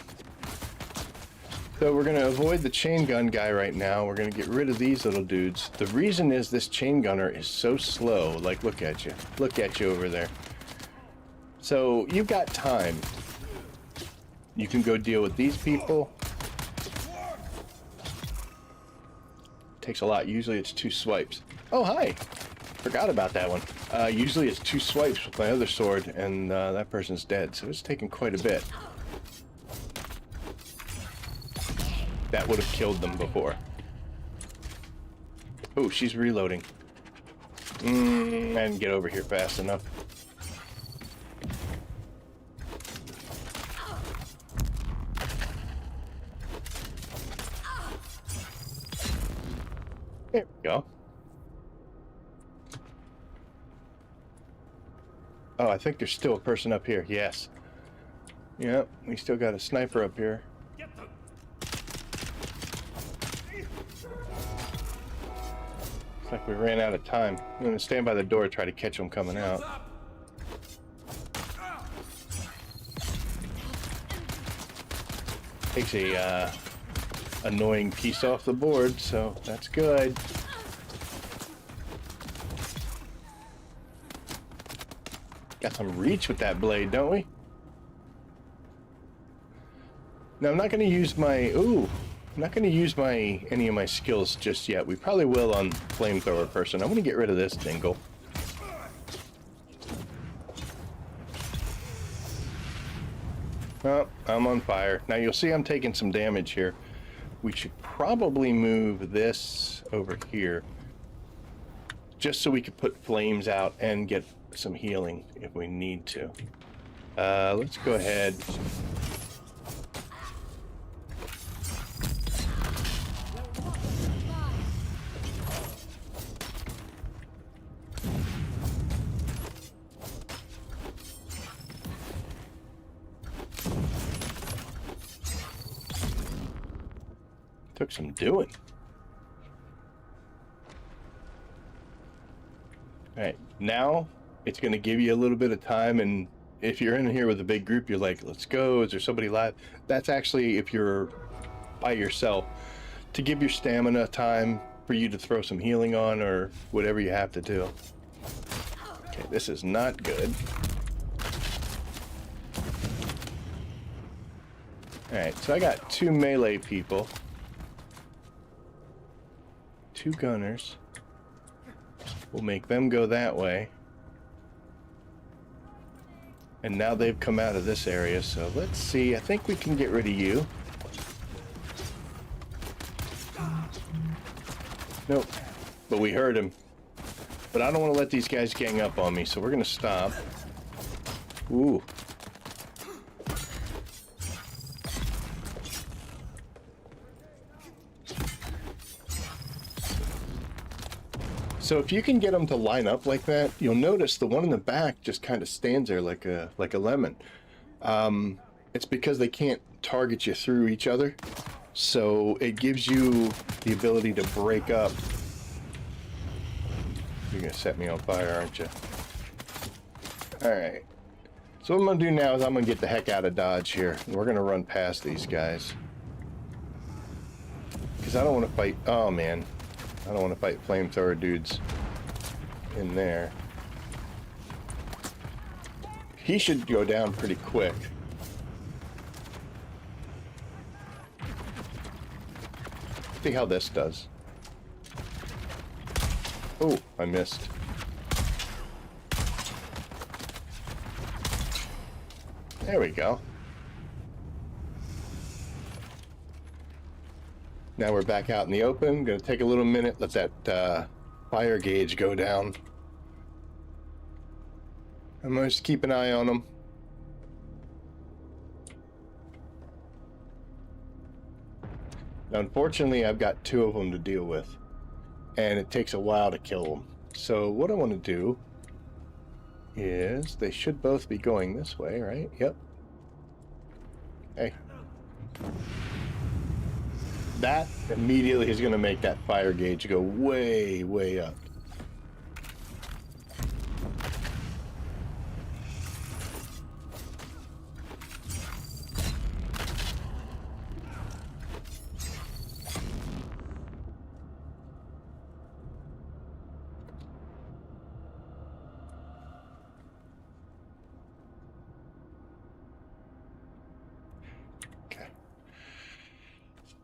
So we're going to avoid the chain gun guy right now. We're going to get rid of these little dudes. The reason is this chain gunner is so slow. Like, look at you. Look at you over there. So you've got time. You can go deal with these people. Takes a lot. Usually it's 2 swipes. Oh, hi. Forgot about that one. Usually it's 2 swipes with my other sword, and that person's dead. So it's taking quite a bit. That would have killed them before. Oh, she's reloading. I didn't get over here fast enough. There we go. Oh, I think there's still a person up here. Yes. Yep, we still got a sniper up here. Get them. Looks like we ran out of time. I'm gonna stand by the door and try to catch them coming out. Up. Takes a annoying piece off the board, so that's good. Got some reach with that blade, don't we? Now I'm not going to use my I'm not going to use any of my skills just yet. We probably will on flamethrower person. I'm going to get rid of this dingle. Oh, I'm on fire. Now you'll see I'm taking some damage here. We should probably move this over here just so we could put flames out and get some healing if we need to. Let's go ahead. Took some doing. All right, now it's going to give you a little bit of time, and if you're in here with a big group, you're like, let's go, is there somebody live? That's actually if you're by yourself, to give your stamina time for you to throw some healing on or whatever you have to do. Okay, this is not good. All right, so I got 2 melee people. 2 gunners. We'll make them go that way. And now they've come out of this area, so let's see. I think we can get rid of you. Nope. But we heard him. But I don't want to let these guys gang up on me, so we're going to stop. Ooh. So if you can get them to line up like that, you'll notice the one in the back just kind of stands there like a lemon. It's because they can't target you through each other, so it gives you the ability to break up. You're gonna set me on fire, aren't you? All right. So what I'm gonna do now is I'm gonna get the heck out of Dodge here. We're gonna run past these guys because I don't want to fight. Oh man. I don't want to fight flamethrower dudes in there. He should go down pretty quick. See how this does. Oh, I missed. There we go. Now we're back out in the open. Gonna take a little minute, let that fire gauge go down. I'm gonna just keep an eye on them. Now, unfortunately, I've got 2 of them to deal with, and it takes a while to kill them. So what I want to do is, they should both be going this way, right? Yep. Hey. That immediately is going to make that fire gauge go way, way up.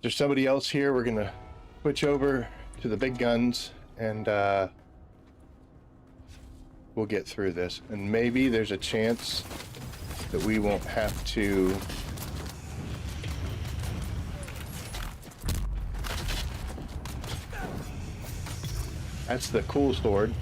There's somebody else here. We're gonna switch over to the big guns, and we'll get through this. And maybe there's a chance that we won't have to That's the cool sword.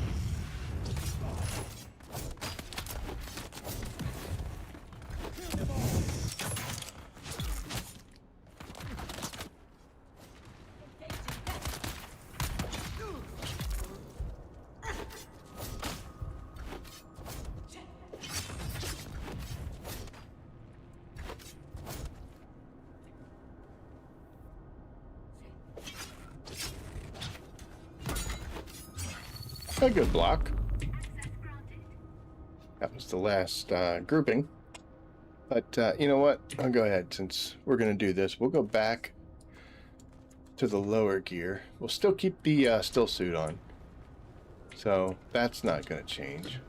A good block. That was the last grouping. But you know what? I'll go ahead, since we're going to do this. We'll go back to the lower gear. We'll still keep the still suit on. So that's not going to change.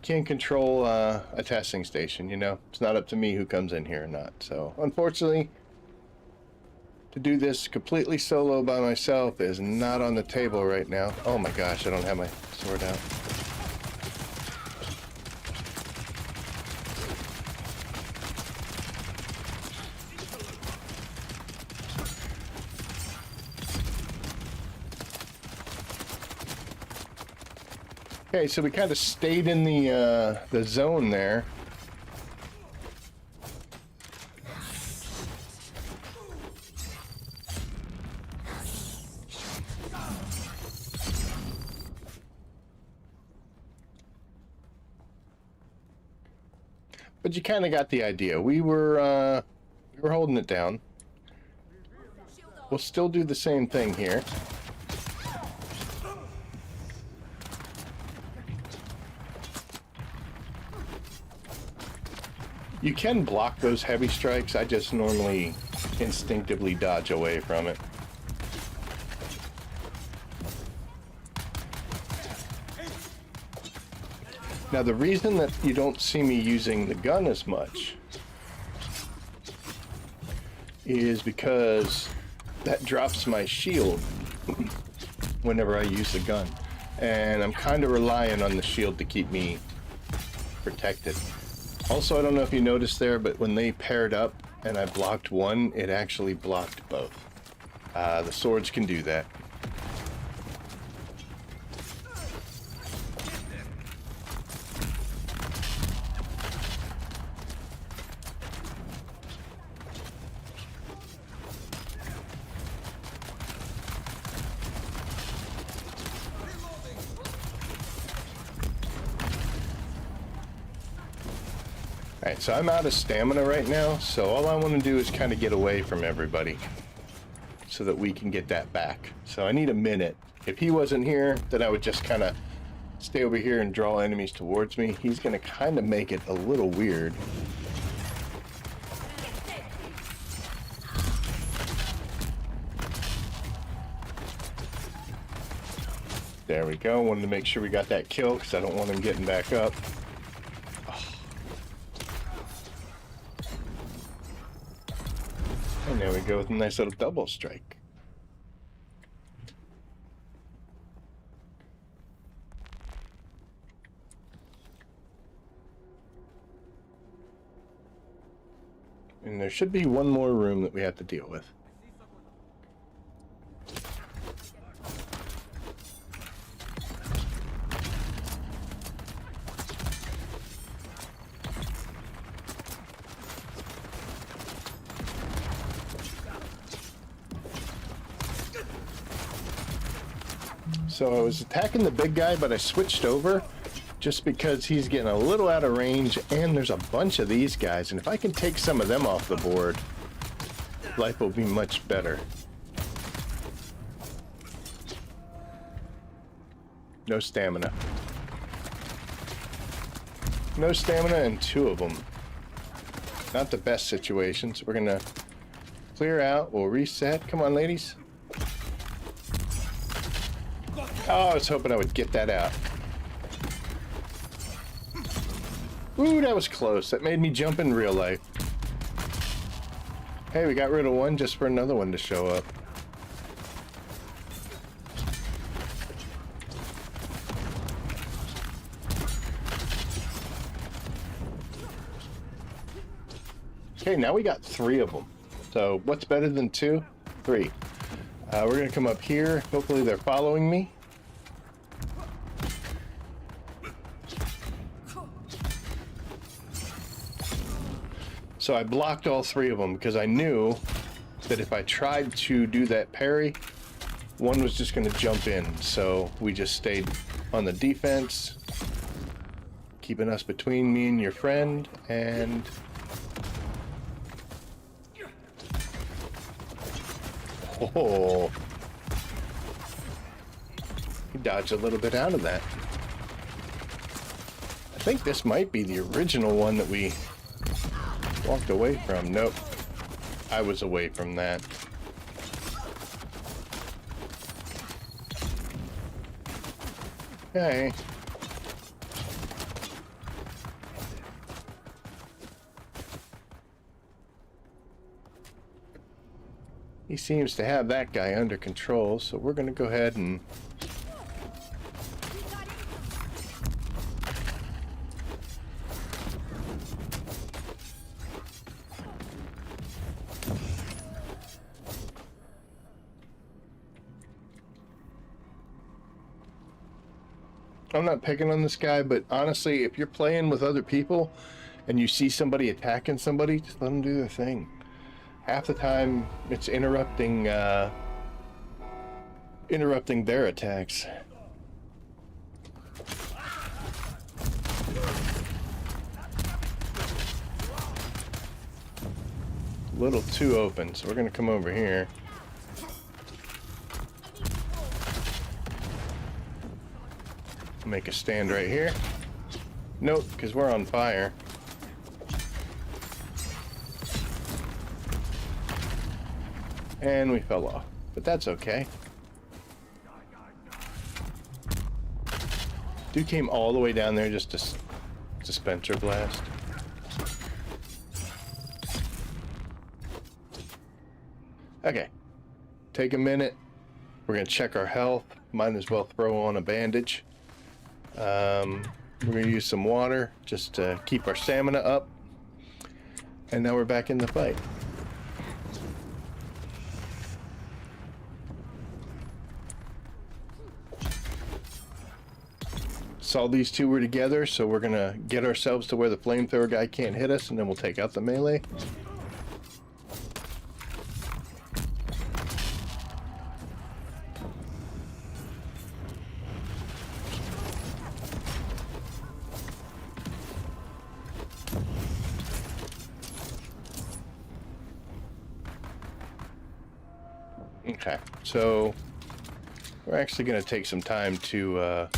Can't control a testing station, you know? It's not up to me who comes in here or not. So unfortunately, to do this completely solo by myself is not on the table right now. Oh my gosh, I don't have my sword out. Okay, so we kind of stayed in the zone there. But you kind of got the idea. We were holding it down. We'll still do the same thing here. You can block those heavy strikes. I just normally instinctively dodge away from it. Now, the reason that you don't see me using the gun as much is because that drops my shield whenever I use the gun. And I'm kind of relying on the shield to keep me protected. Also, I don't know if you noticed there, but when they paired up and I blocked one, it actually blocked both. The swords can do that. Alright, so I'm out of stamina right now, so all I want to do is kind of get away from everybody so that we can get that back. So I need a minute. If he wasn't here, then I would just kind of stay over here and draw enemies towards me. He's going to kind of make it a little weird. There we go. Wanted to make sure we got that kill because I don't want him getting back up. And there we go with a nice little double strike. And there should be one more room that we have to deal with. So I was attacking the big guy, but I switched over just because he's getting a little out of range, and there's a bunch of these guys, and if I can take some of them off the board, life will be much better. No stamina. No stamina and two of them. Not the best situations. We're gonna clear out, we'll reset. Come on, ladies. Oh, I was hoping I would get that out. Ooh, that was close. That made me jump in real life. Hey, we got rid of one just for another one to show up. Okay, now we got three of them. So what's better than two? Three. We're going to come up here. Hopefully they're following me. So I blocked all three of them because I knew that if I tried to do that parry, one was just going to jump in. So we just stayed on the defense, keeping us between me and your friend, and oh, He dodged a little bit out of that. I think this might be the original one that we walked away from. Nope. I was away from that. Okay. He seems to have that guy under control, so we're going to go ahead and... I'm not picking on this guy, but honestly, if you're playing with other people and you see somebody attacking somebody, just let them do their thing. Half the time, it's interrupting their attacks. A little too open, so we're gonna come over here. Make a stand right here. Nope, because we're on fire. And we fell off, but that's okay. Dude came all the way down there just to Spencer blast. Okay, take a minute. We're gonna check our health. Might as well throw on a bandage. We're gonna use some water just to keep our stamina up. And now we're back in the fight. Saw these two were together, so we're gonna get ourselves to where the flamethrower guy can't hit us, and then we'll take out the melee. Okay, so we're actually gonna take some time to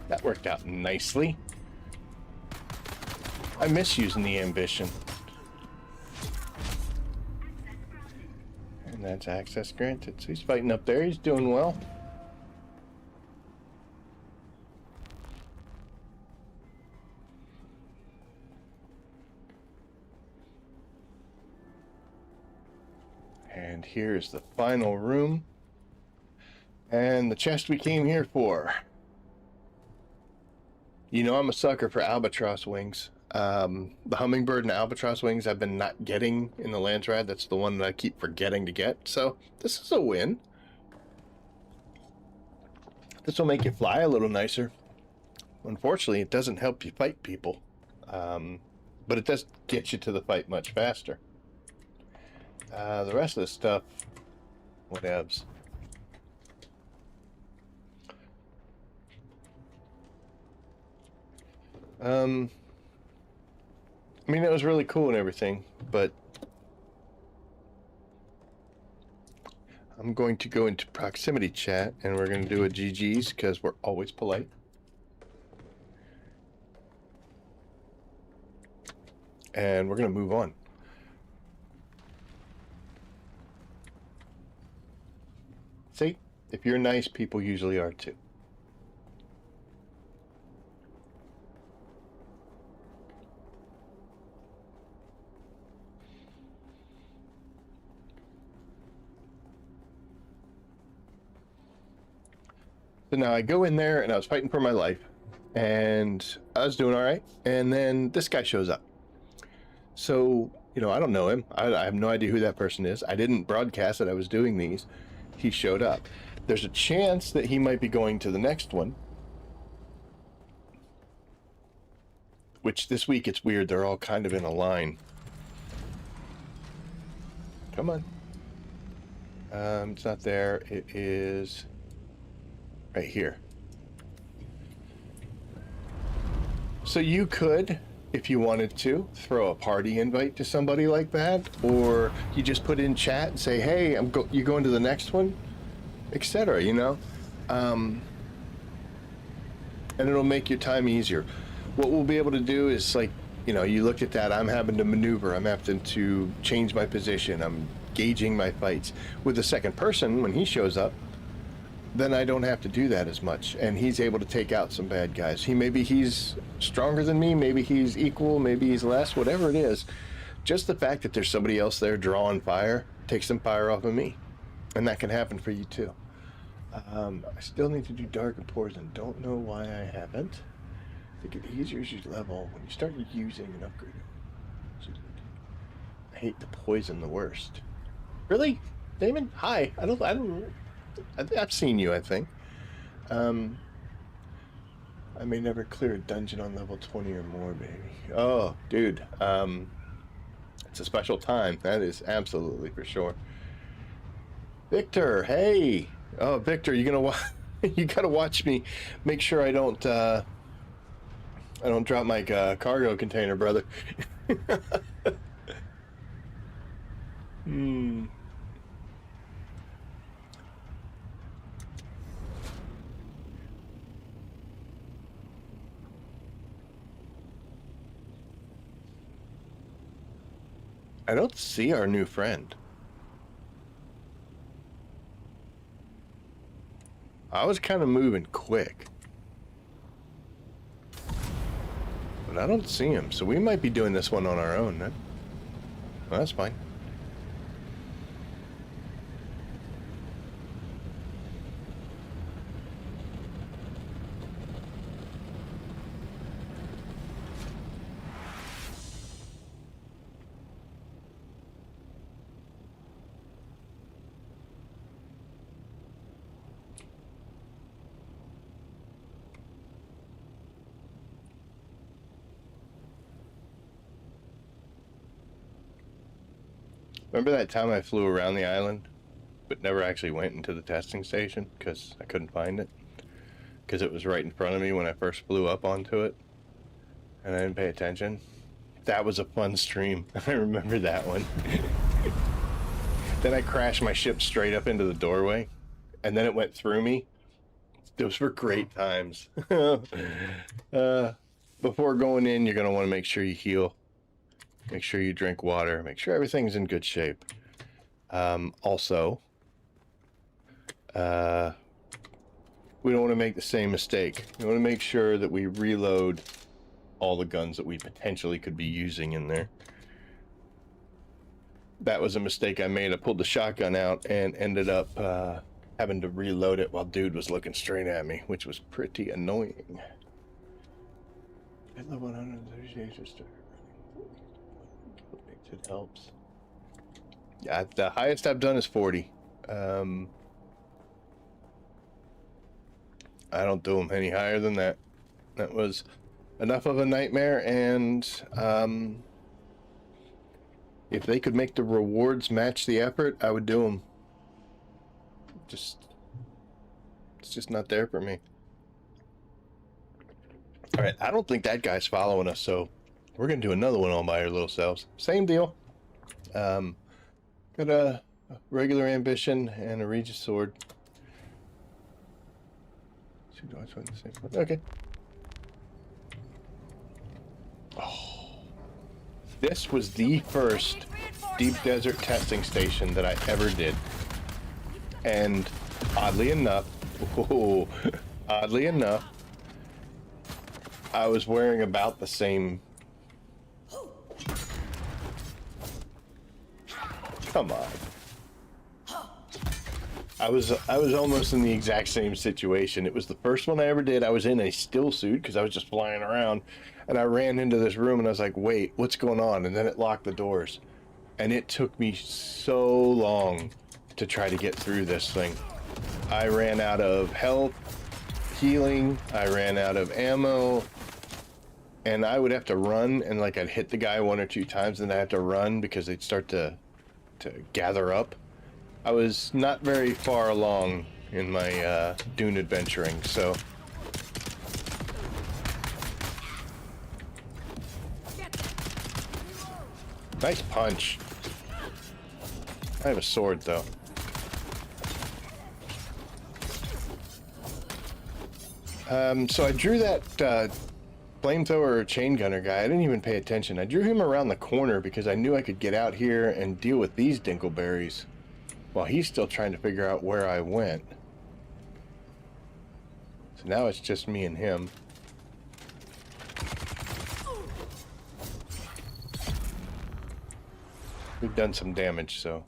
that worked out nicely. I miss using the ambition. And that's access granted. So he's fighting up there. He's doing well. And here's the final room. And the chest we came here for. You know, I'm a sucker for albatross wings. The hummingbird and albatross wings I've been not getting in the Lance Ride. That's the one that I keep forgetting to get. So this is a win. This will make you fly a little nicer. Unfortunately, it doesn't help you fight people. But it does get you to the fight much faster. The rest of the stuff, whatevs. I mean, it was really cool and everything, but I'm going to go into proximity chat and we're going to do a GG's because we're always polite. And we're going to move on. See, if you're nice, people usually are too. So now I go in there and I was fighting for my life and I was doing all right. And then this guy shows up. So, you know, I don't know him. I have no idea who that person is. I didn't broadcast that I was doing these. He showed up. There's a chance that he might be going to the next one. Which this week it's weird. They're all kind of in a line. Come on. It's not there. It is right here. So you could, if you wanted to, throw a party invite to somebody like that, or you just put in chat and say, "Hey, you going to the next one," etc. You know, and it'll make your time easier. What we'll be able to do is, like, you know, you look at that. I'm having to maneuver. I'm having to change my position. I'm gauging my fights. With the second person, when he shows up, then I don't have to do that as much, and he's able to take out some bad guys. Maybe he's stronger than me, maybe he's equal, maybe he's less, whatever it is. Just the fact that there's somebody else there drawing fire takes some fire off of me, and that can happen for you too. I still need to do dark and poison. Don't know why I haven't. To get easier as you level when you start using an upgrade. I hate the poison the worst. Really, Damon? Hi. I've seen you, I think. I may never clear a dungeon on level 20 or more, baby. Oh, dude. It's a special time. That is absolutely for sure. Victor, hey. Oh, Victor, you gotta watch me. Make sure I don't drop my cargo container, brother. I don't see our new friend. I was kind of moving quick. But I don't see him, so we might be doing this one on our own, then. Well, that's fine. Remember that time I flew around the island, but never actually went into the testing station because I couldn't find it? Because it was right in front of me when I first flew up onto it, and I didn't pay attention. That was a fun stream. I remember that one. Then I crashed my ship straight up into the doorway, and then it went through me. Those were great times. Before going in, you're going to want to make sure you heal. Make sure you drink water. Make sure everything's in good shape. Also, we don't want to make the same mistake. We want to make sure that we reload all the guns that we potentially could be using in there. That was a mistake I made. I pulled the shotgun out and ended up having to reload it while dude was looking straight at me, which was pretty annoying. At level 138 just started running. It helps. Yeah, the highest I've done is 40. I don't do them any higher than that. That was enough of a nightmare, and if they could make the rewards match the effort, I would do them. It's just not there for me. All right, I don't think that guy's following us, so we're gonna do another one all by our little selves. Same deal. Got a regular ambition and a Regis sword. Okay. Oh, this was the first deep desert testing station that I ever did, and oddly enough, I was wearing about the same. Come on. I was almost in the exact same situation. It was the first one I ever did. I was in a still suit because I was just flying around, and I ran into this room and I was like, wait, what's going on? And then it locked the doors. And it took me so long to try to get through this thing. I ran out of health, healing, I ran out of ammo, and I would have to run, and like I'd hit the guy one or two times and I'd have to run because they'd start to gather up. I was not very far along in my Dune adventuring, so Nice punch. I have a sword, though. So I drew that flamethrower chain gunner guy. I didn't even pay attention. I drew him around the corner because I knew I could get out here and deal with these dingleberries while he's still trying to figure out where I went. So now it's just me and him. We've done some damage, so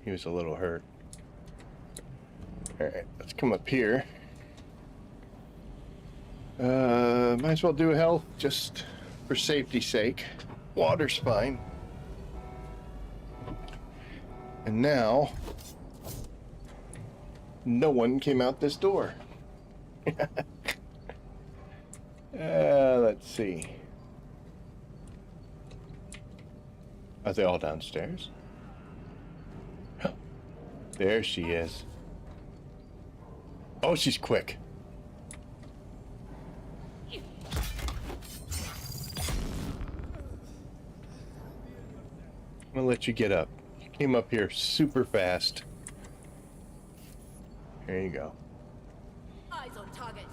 he was a little hurt. Alright, let's come up here. Might as well do health just for safety's sake. Water's fine. And now, no one came out this door. Let's see. Are they all downstairs? There she is. Oh, she's quick. I'm gonna let you get up. You came up here super fast. There you go. Eyes on target.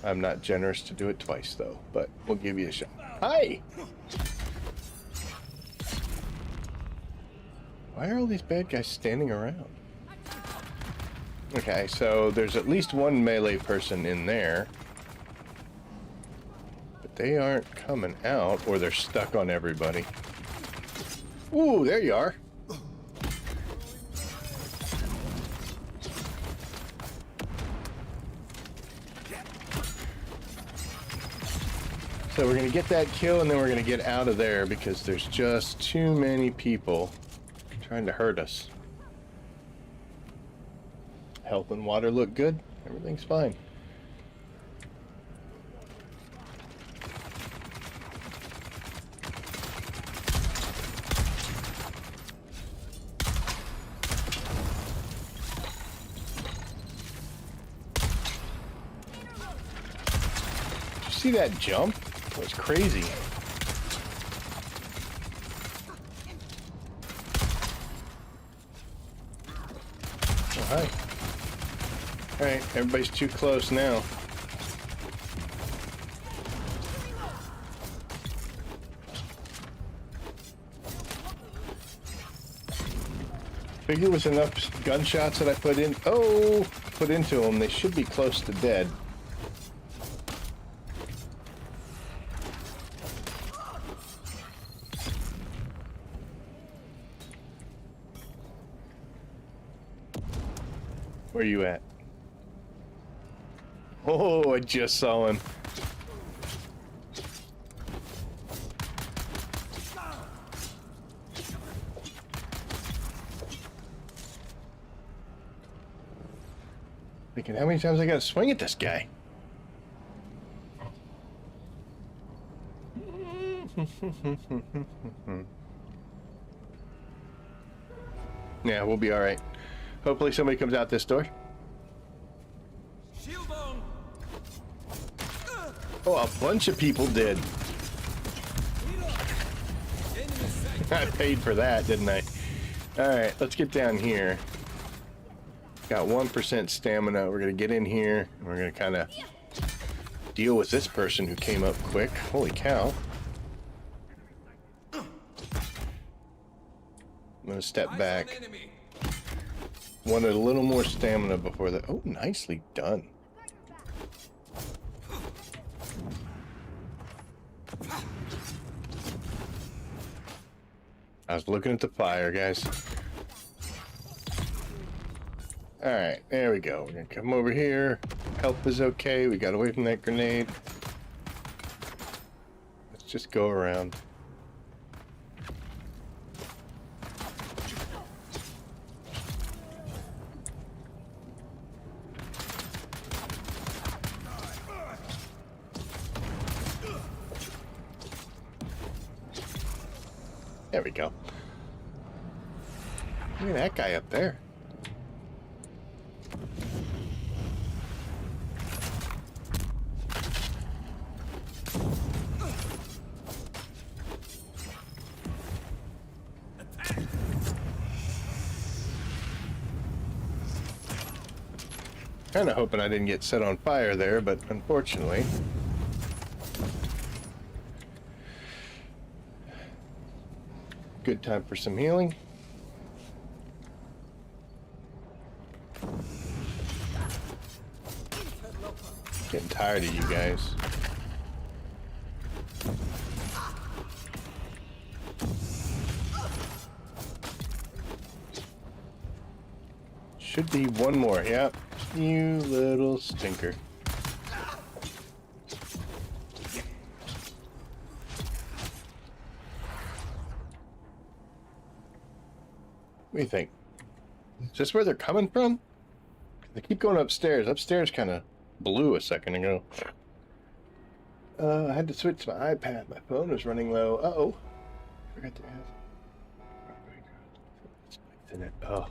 I'm not generous to do it twice, though, but we'll give you a shot. Hi! Why are all these bad guys standing around? Okay, so there's at least one melee person in there. But they aren't coming out, or they're stuck on everybody. Ooh, there you are. So we're going to get that kill, and then we're going to get out of there because there's just too many people trying to hurt us. Health and water look good. Everything's fine. Did you see that jump? It was crazy. Oh, hi. Alright, everybody's too close now. Figure with enough gunshots that I put into them, they should be close to dead. Where are you at? Oh, I just saw him. Thinking, how many times I gotta swing at this guy? Yeah, we'll be alright. Hopefully somebody comes out this door. Shield on. Oh, a bunch of people did. I paid for that, didn't I? Alright, let's get down here. Got 1% stamina. We're going to get in here. And we're going to kind of deal with this person who came up quick. Holy cow. I'm going to step back. Wanted a little more stamina before that. Oh, nicely done. I was looking at the fire, guys. Alright, there we go. We're gonna come over here. Health is okay. We got away from that grenade. Let's just go around. There we go. Look at that guy up there. Kind of hoping I didn't get set on fire there, but unfortunately. Good time for some healing. Getting tired of you guys. Should be one more. Yep. You little stinker. What do you think? Is this where they're coming from? They keep going upstairs. Upstairs kind of blew a second ago. I had to switch to my iPad. My phone was running low. Uh-oh. Forgot to have... Spikes in it. Oh.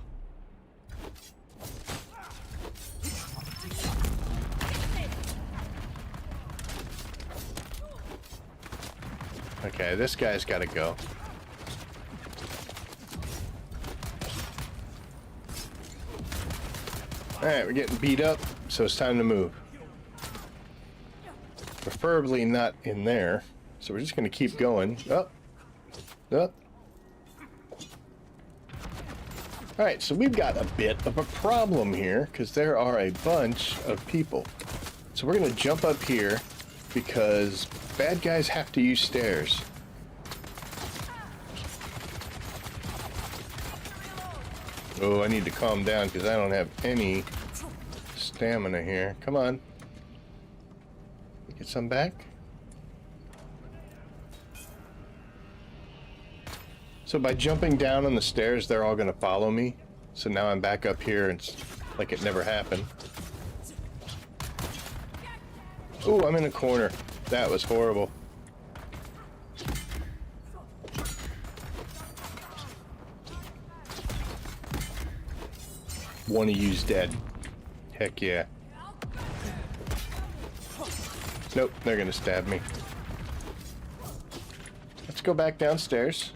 Okay, this guy's got to go. Alright, we're getting beat up, so it's time to move. Preferably not in there, so we're just going to keep going. Up. Up. Alright, so we've got a bit of a problem here, because there are a bunch of people. So we're going to jump up here, because bad guys have to use stairs. Oh, I need to calm down because I don't have any stamina here. Come on. Get some back. So by jumping down on the stairs, they're all going to follow me. So now I'm back up here and it's like it never happened. Oh, I'm in a corner. That was horrible. One of you's dead. Heck yeah. Nope, they're gonna stab me. Let's go back downstairs.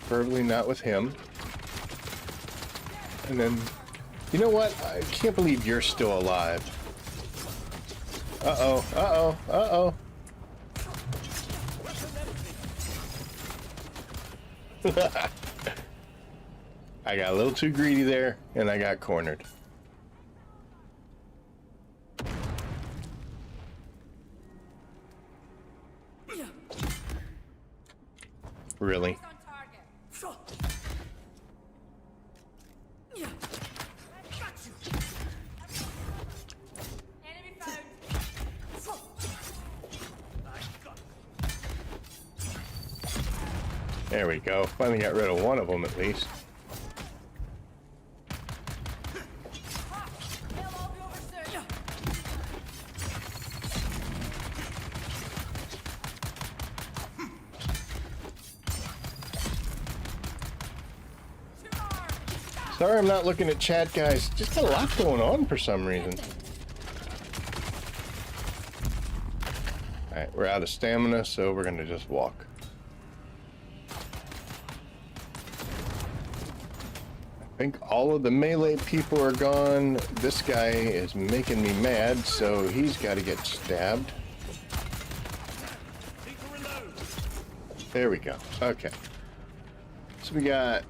Preferably not with him. And then, you know what? I can't believe you're still alive. Uh-oh, uh-oh, uh-oh. I got a little too greedy there, and I got cornered. Really? There we go. Finally got rid of one of them at least. Sorry I'm not looking at chat, guys. Just got a lot going on for some reason. Alright, we're out of stamina, so we're gonna just walk. I think all of the melee people are gone. This guy is making me mad, so he's got to get stabbed. There we go. Okay. So we got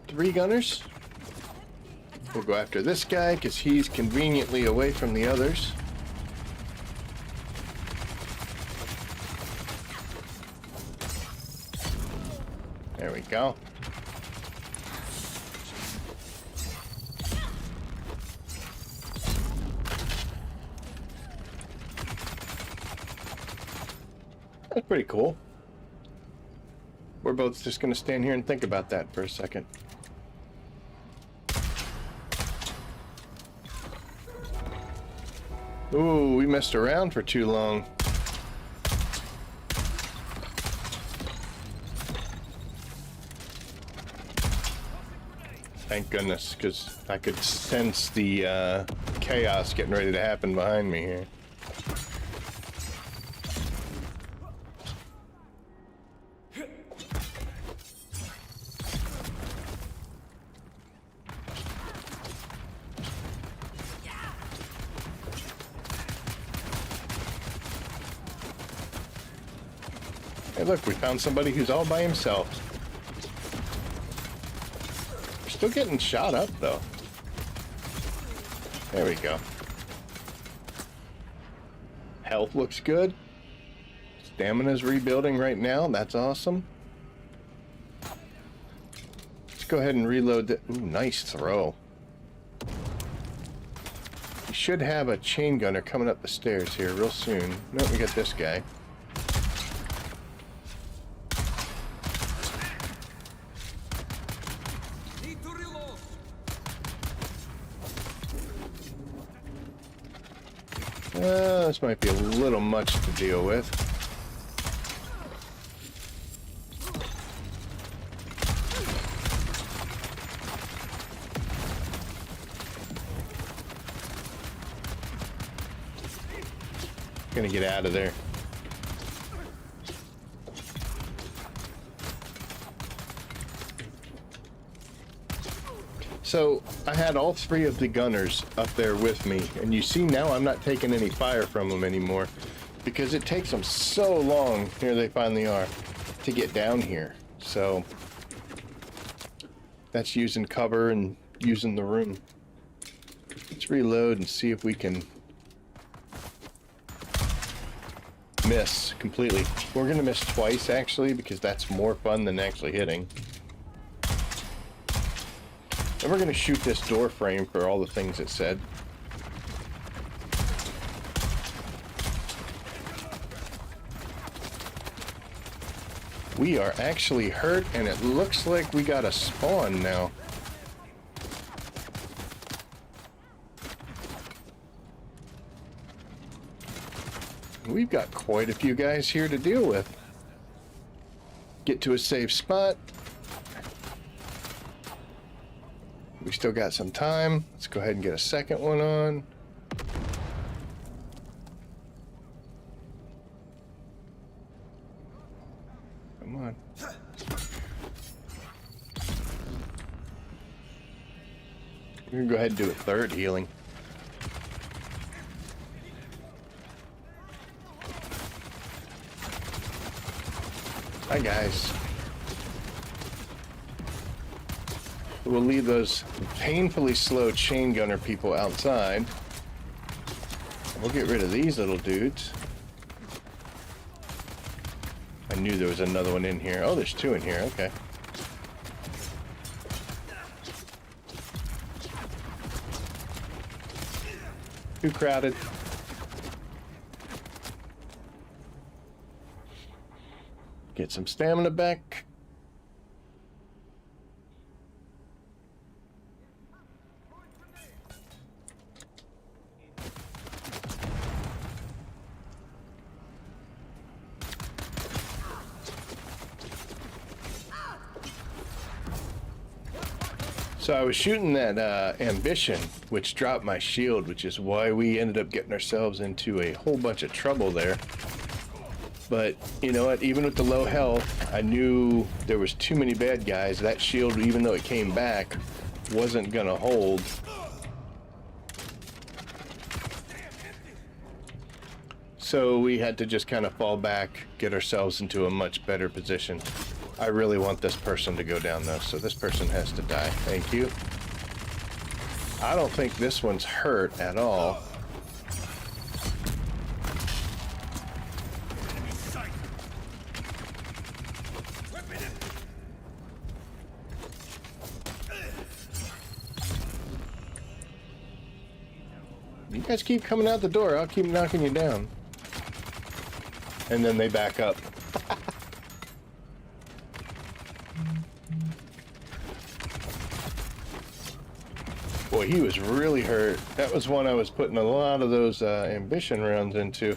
3 gunners. We'll go after this guy because he's conveniently away from the others. There we go. That's pretty cool. We're both just going to stand here and think about that for a second. Ooh, we messed around for too long. Thank goodness, because I could sense the chaos getting ready to happen behind me here. Hey, look, we found somebody who's all by himself. We're still getting shot up, though. There we go. Health looks good. Stamina's rebuilding right now. That's awesome. Let's go ahead and reload the... Ooh, nice throw. You should have a chain gunner coming up the stairs here real soon. Nope, we got this guy. Need to reload. This might be a little much to deal with. Gonna get out of there. So I had all three of the gunners up there with me, and you see now I'm not taking any fire from them anymore because it takes them so long, here they finally are, to get down here. So that's using cover and using the room. Let's reload and see if we can miss completely. We're gonna miss twice actually because that's more fun than actually hitting. And we're gonna shoot this door frame for all the things it said. We are actually hurt, and it looks like we got a spawn now. We've got quite a few guys here to deal with. Get to a safe spot. We still got some time. Let's go ahead and get a second one on. Come on. We're gonna go ahead and do a third healing. Hi guys. We'll leave those painfully slow chain gunner people outside. We'll get rid of these little dudes. I knew there was another one in here. Oh, there's two in here. Okay. Too crowded. Get some stamina back. So I was shooting that ambition, which dropped my shield, which is why we ended up getting ourselves into a whole bunch of trouble there. But you know what, even with the low health, I knew there was too many bad guys. That shield, even though it came back, wasn't gonna hold. So we had to just kind of fall back, get ourselves into a much better position. I really want this person to go down though, so this person has to die. Thank you. I don't think this one's hurt at all. You guys keep coming out the door, I'll keep knocking you down. And then they back up. Boy, he was really hurt. That was one I was putting a lot of those ambition rounds into.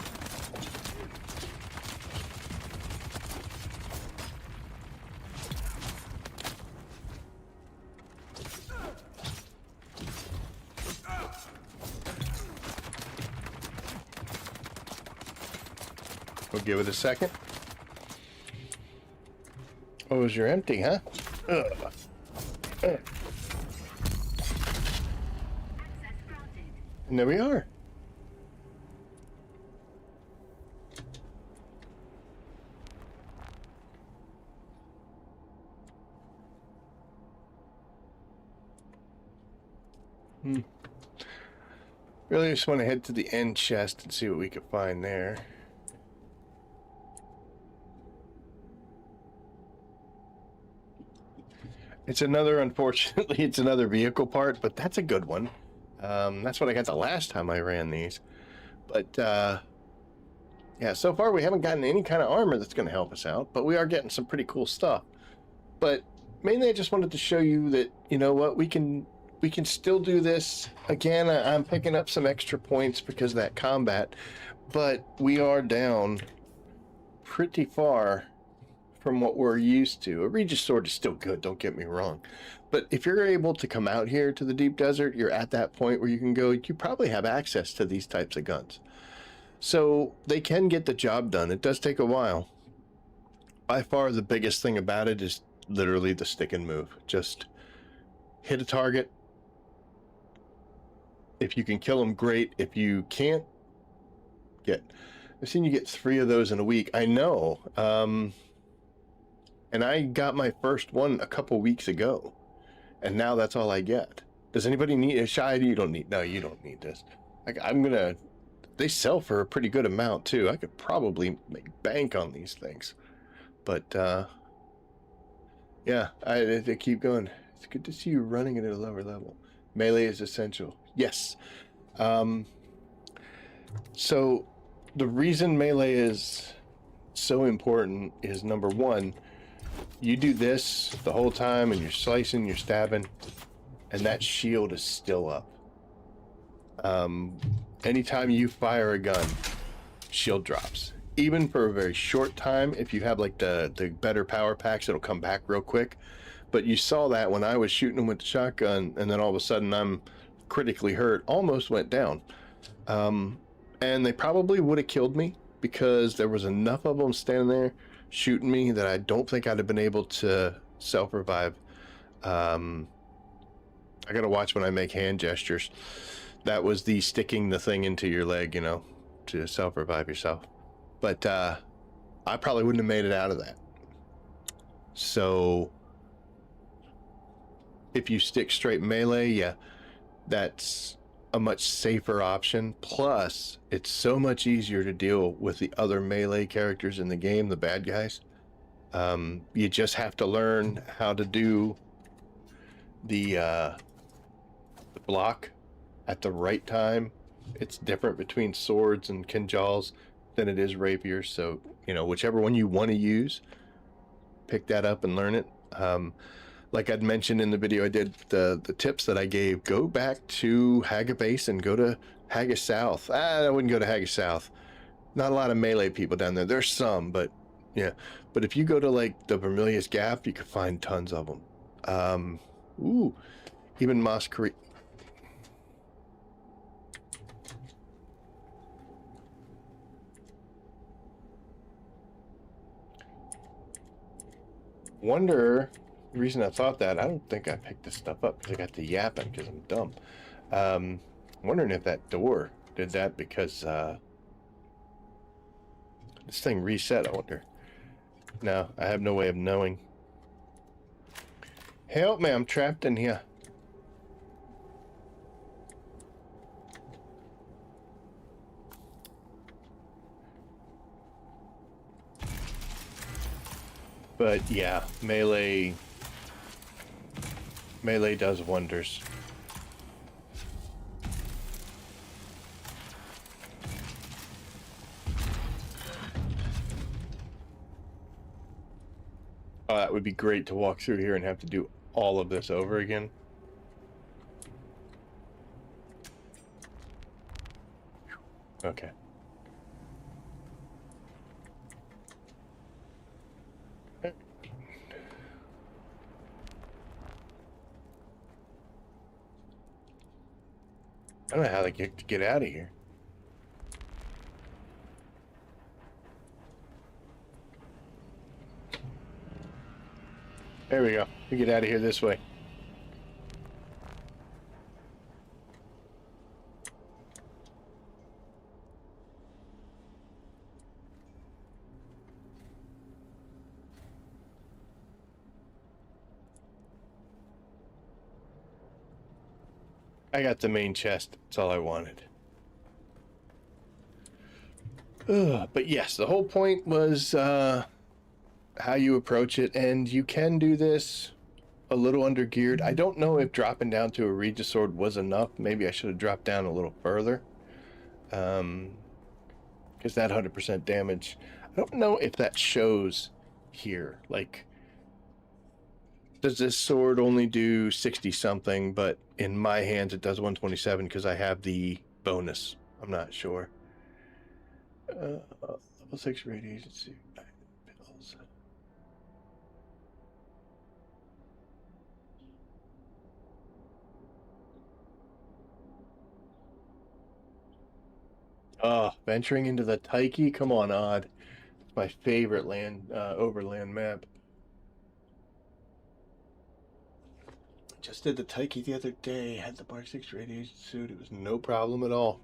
We'll give it a second. Oh, you're empty, huh? Ugh. Ugh. And there we are. Really just want to head to the end chest and see what we can find there. It's another, unfortunately, it's another vehicle part, but that's a good one. That's what I got the last time I ran these. But, yeah, so far we haven't gotten any kind of armor that's going to help us out, but we are getting some pretty cool stuff. But mainly I just wanted to show you that, you know what, we can still do this. Again, I'm picking up some extra points because of that combat, but we are down pretty far from what we're used to. A Regis sword is still good, don't get me wrong. But if you're able to come out here to the deep desert, you're at that point where you can go, you probably have access to these types of guns. So they can get the job done. It does take a while. By far the biggest thing about it is literally the stick and move. Just hit a target. If you can kill them, great. If you can't, I've seen you get 3 of those in a week. I know. And I got my first one a couple weeks ago, and now that's all I get. Does anybody need a Shy? You don't need. No, you don't need this. I'm gonna. They sell for a pretty good amount too. I could probably make bank on these things, but yeah, I keep going. It's good to see you running it at a lower level. Melee is essential. Yes. So the reason melee is so important is, number one, you do this the whole time and you're slicing, you're stabbing, and that shield is still up. Anytime you fire a gun, shield drops. Even for a very short time, if you have like the better power packs, it'll come back real quick. But you saw that when I was shooting them with the shotgun, and then all of a sudden I'm critically hurt, almost went down. And they probably would have killed me because there was enough of them standing there shooting me that I don't think I'd have been able to self-revive. I gotta watch when I make hand gestures. That was the sticking the thing into your leg, you know, to self-revive yourself. But I probably wouldn't have made it out of that. So if you stick straight melee, yeah, that's a much safer option. Plus, it's so much easier to deal with the other melee characters in the game, the bad guys. You just have to learn how to do the block at the right time. It's different between swords and kinjals than it is rapiers. So, you know, whichever one you want to use, pick that up and learn it. Like I'd mentioned in the video I did, the tips that I gave, go back to Hagga Base and go to Hagga South. I wouldn't go to Hagga South. Not a lot of melee people down there. There's some, but yeah. But if you go to like the Vermilius Gap, you can find tons of them. Ooh, even Moss Creek. Wonder, the reason I thought that, I don't think I picked this stuff up because I got to yapping because I'm dumb. Wondering if that door did that because this thing reset, I wonder. No, I have no way of knowing. Help me, I'm trapped in here. But yeah, melee does wonders. Oh, that would be great to walk through here and have to do all of this over again. Okay. I don't know how to get out of here. There we go. We get out of here this way. I got the main chest. That's all I wanted. But yes, the whole point was how you approach it, and you can do this a little under geared. I don't know if dropping down to a Regis sword was enough. Maybe I should have dropped down a little further. Because that 100% damage, I don't know if that shows here. Like, does this sword only do 60 something, but in my hands it does 127 because I have the bonus. I'm not sure. Level 6 radiation suit. Pills. Oh, venturing into the Taiki? Come on, Odd. It's my favorite land, overland map. Just did the Taiki the other day. Had the Mark 6 radiation suit. It was no problem at all.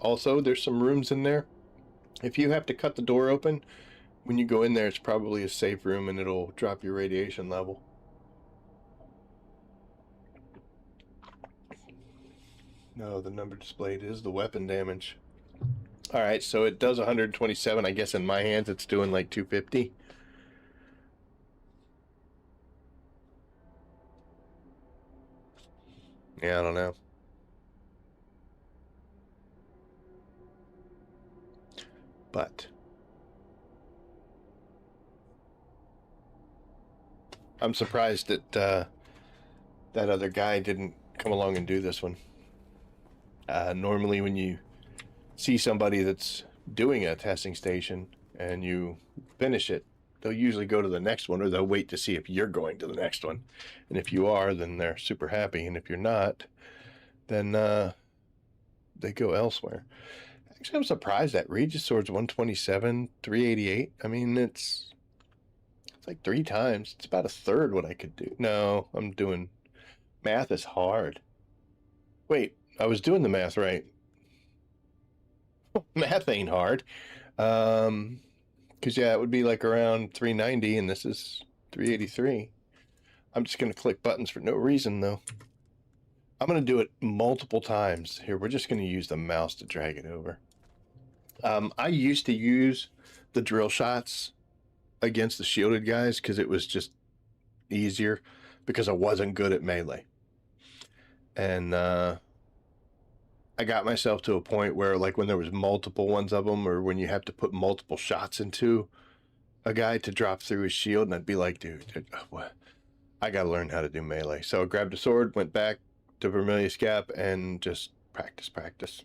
Also, there's some rooms in there. If you have to cut the door open, when you go in there, it's probably a safe room and it'll drop your radiation level. No, the number displayed is the weapon damage. All right, so it does 127. I guess in my hands it's doing like 250. Yeah, I don't know. But I'm surprised that that other guy didn't come along and do this one. Normally when you see somebody that's doing a testing station and you finish it, they'll usually go to the next one, or they'll wait to see if you're going to the next one. And if you are, then they're super happy. And if you're not, then they go elsewhere. Actually, I'm surprised that Regis Sword's 127, 388. I mean, it's like 3 times. It's about a third what I could do. No, I'm doing... Math is hard. Wait, I was doing the math right. Math ain't hard. Because, yeah, it would be like around 390, and this is 383. I'm just going to click buttons for no reason, though. I'm going to do it multiple times. Here, we're just going to use the mouse to drag it over. I used to use the drill shots against the shielded guys because it was just easier because I wasn't good at melee. And I got myself to a point where, like, when there was multiple ones of them, or when you have to put multiple shots into a guy to drop through his shield, and I'd be like, dude, what? I got to learn how to do melee. So I grabbed a sword, went back to Vermilius Gap, and just practice.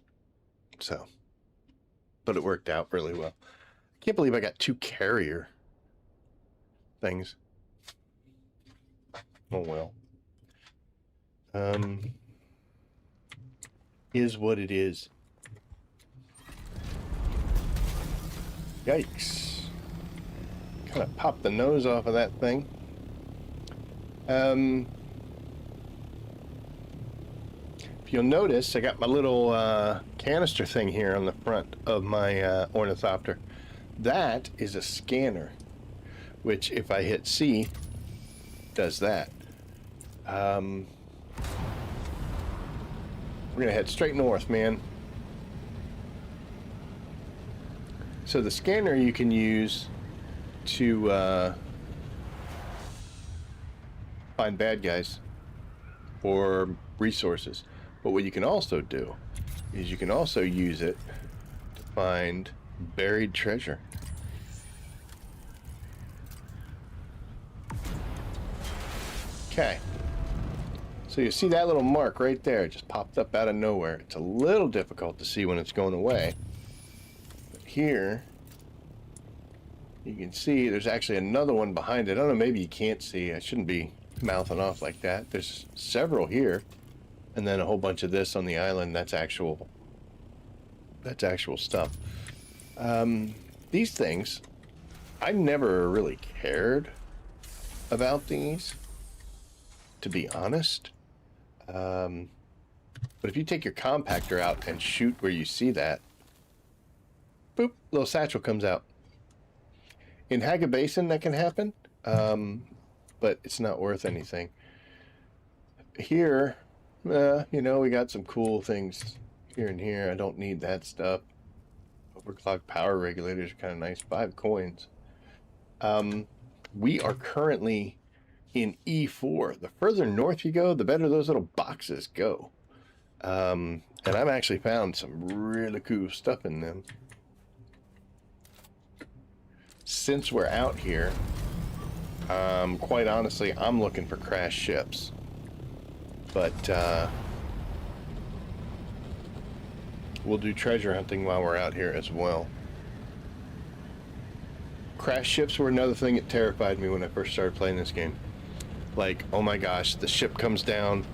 So, but it worked out really well. I can't believe I got 2 carrier things. Oh well. Is what it is. Yikes. Kind of popped the nose off of that thing. If you'll notice, I got my little canister thing here on the front of my ornithopter. That is a scanner, which if I hit C, does that. We're gonna head straight north, man. So the scanner you can use to find bad guys or resources. But what you can also do is you can also use it to find buried treasure. Okay. So you see that little mark right there, it just popped up out of nowhere. It's a little difficult to see when it's going away. But here, you can see there's actually another one behind it. I don't know, maybe you can't see. I shouldn't be mouthing off like that. There's several here. And then a whole bunch of this on the island. That's actual stuff. These things, I never really cared about these, to be honest. But if you take your compactor out and shoot where you see that, boop, little satchel comes out. In Hagga Basin, that can happen, but it's not worth anything. Here, You know, we got some cool things here and here. I don't need that stuff. Overclock power regulators are kind of nice. 5 coins. We are currently in E4. The further north you go, the better those little boxes go. And I've actually found some really cool stuff in them. Since we're out here, quite honestly, I'm looking for crashed ships. But we'll do treasure hunting while we're out here as well. Crash ships were another thing that terrified me when I first started playing this game. Like, oh my gosh, the ship comes down.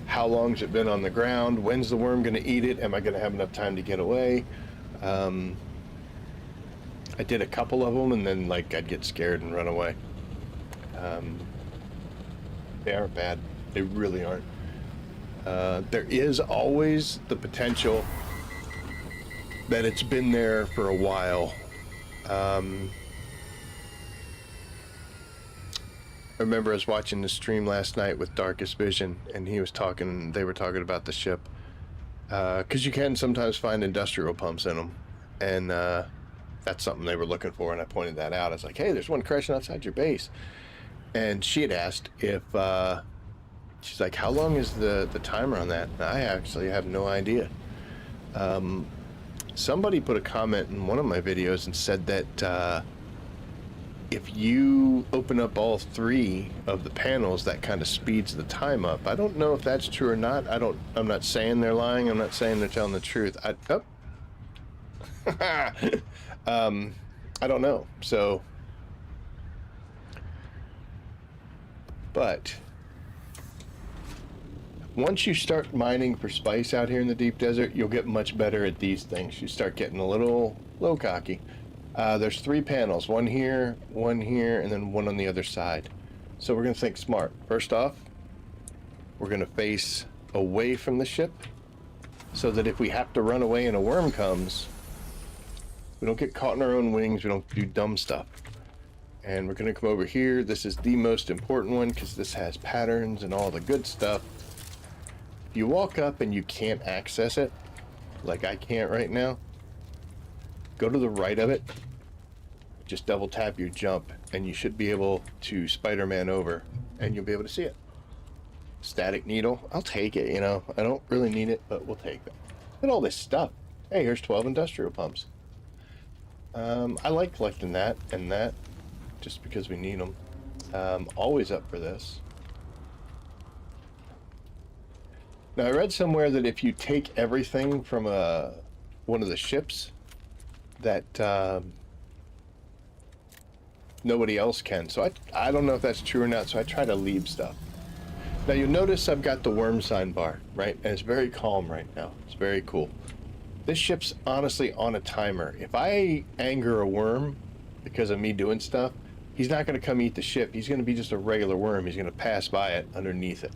How long's it been on the ground? When's the worm going to eat it? Am I going to have enough time to get away? I did a couple of them, and then like I'd get scared and run away. They aren't bad. They really aren't. There is always the potential that it's been there for a while. I remember I was watching the stream last night with Darkest Vision, and they were talking about the ship. Because you can sometimes find industrial pumps in them, and that's something they were looking for, and I pointed that out. I was like, hey, there's one crashing outside your base. And she had asked if, she's like, how long is the timer on that? And I actually have no idea. Somebody put a comment in one of my videos and said that if you open up all 3 of the panels, that kind of speeds the time up. I don't know if that's true or not. I'm not saying they're lying. I'm not saying they're telling the truth. I don't know. So, but once you start mining for spice out here in the deep desert, you'll get much better at these things. You start getting a little cocky. There's 3 panels, one here, and then one on the other side. So we're going to think smart. First off, we're going to face away from the ship so that if we have to run away and a worm comes, we don't get caught in our own wings, we don't do dumb stuff. And we're going to come over here. This is the most important one because this has patterns and all the good stuff. If you walk up and you can't access it, like I can't right now, go to the right of it, just double tap your jump, and you should be able to Spider-Man over, and you'll be able to see it. Static needle, I'll take it, you know. I don't really need it, but we'll take it. Look at all this stuff. Hey, here's 12 industrial pumps. I like collecting that and that, just because we need them. Always up for this. Now, I read somewhere that if you take everything from one of the ships, that nobody else can. So I don't know if that's true or not, so I try to leave stuff. Now you'll notice I've got the worm sign bar, right? And it's very calm right now. It's very cool. This ship's honestly on a timer. If I anger a worm because of me doing stuff, he's not going to come eat the ship. He's going to be just a regular worm. He's going to pass by it underneath it.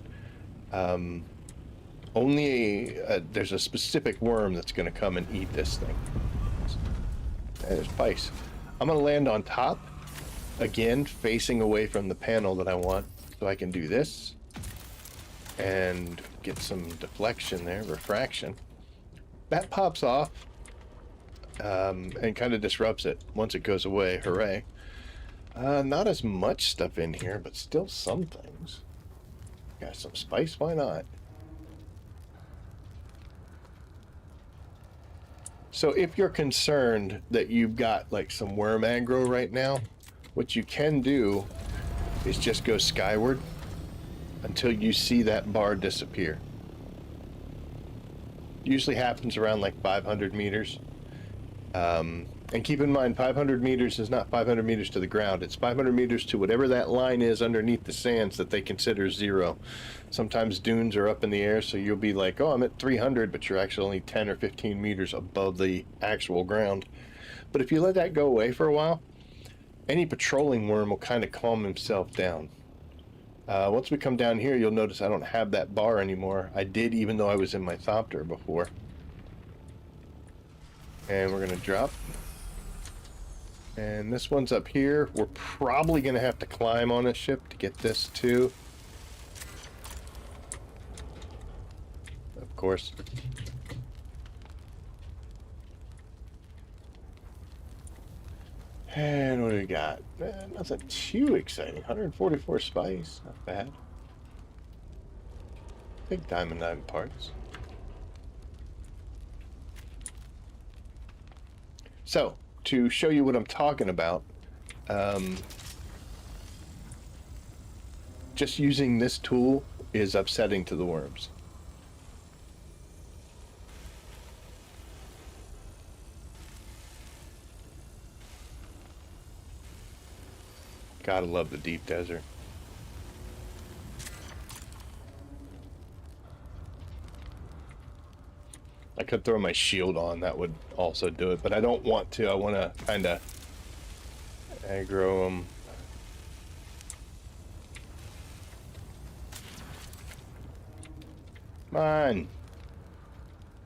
There's a specific worm that's going to come and eat this thing. There's spice. I'm going to land on top, again, facing away from the panel that I want, so I can do this and get some deflection there, refraction. That pops off and kind of disrupts it once it goes away. Hooray. Not as much stuff in here, but still some things. Got some spice, why not? So if you're concerned that you've got like some worm aggro right now, what you can do is just go skyward until you see that bar disappear. Usually happens around like 500 meters. And keep in mind, 500 meters is not 500 meters to the ground. It's 500 meters to whatever that line is underneath the sands that they consider 0. Sometimes dunes are up in the air, so you'll be like, oh, I'm at 300, but you're actually only 10 or 15 meters above the actual ground. But if you let that go away for a while, any patrolling worm will kind of calm himself down. Once we come down here, you'll notice I don't have that bar anymore. I did, even though I was in my Thopter before. And we're going to drop. And this one's up here. We're probably going to have to climb on a ship to get this too. of course. And what do we got? Nothing too exciting. 144 spice, not bad. Big diamond parts. So, to show you what I'm talking about, just using this tool is upsetting to the worms. Gotta love the deep desert. I could throw my shield on, that would also do it, but I don't want to. I want to kind of aggro them. Come on.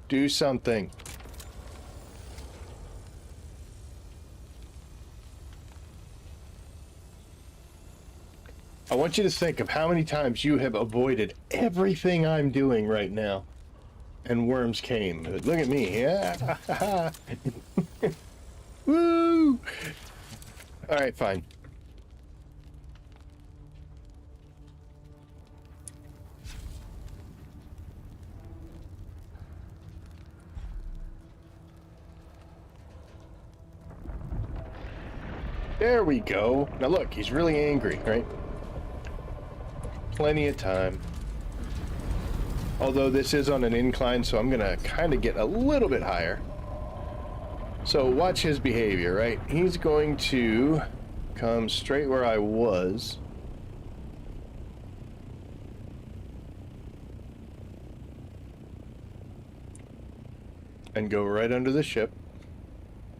Do something. I want you to think of how many times you have avoided everything I'm doing right now. And worms came. Look at me. Yeah. Woo! Alright, fine. There we go. Now look, he's really angry, right? Plenty of time. Although this is on an incline, so I'm gonna kind of get a little bit higher. So watch his behavior, right? He's going to come straight where I was. And go right under the ship.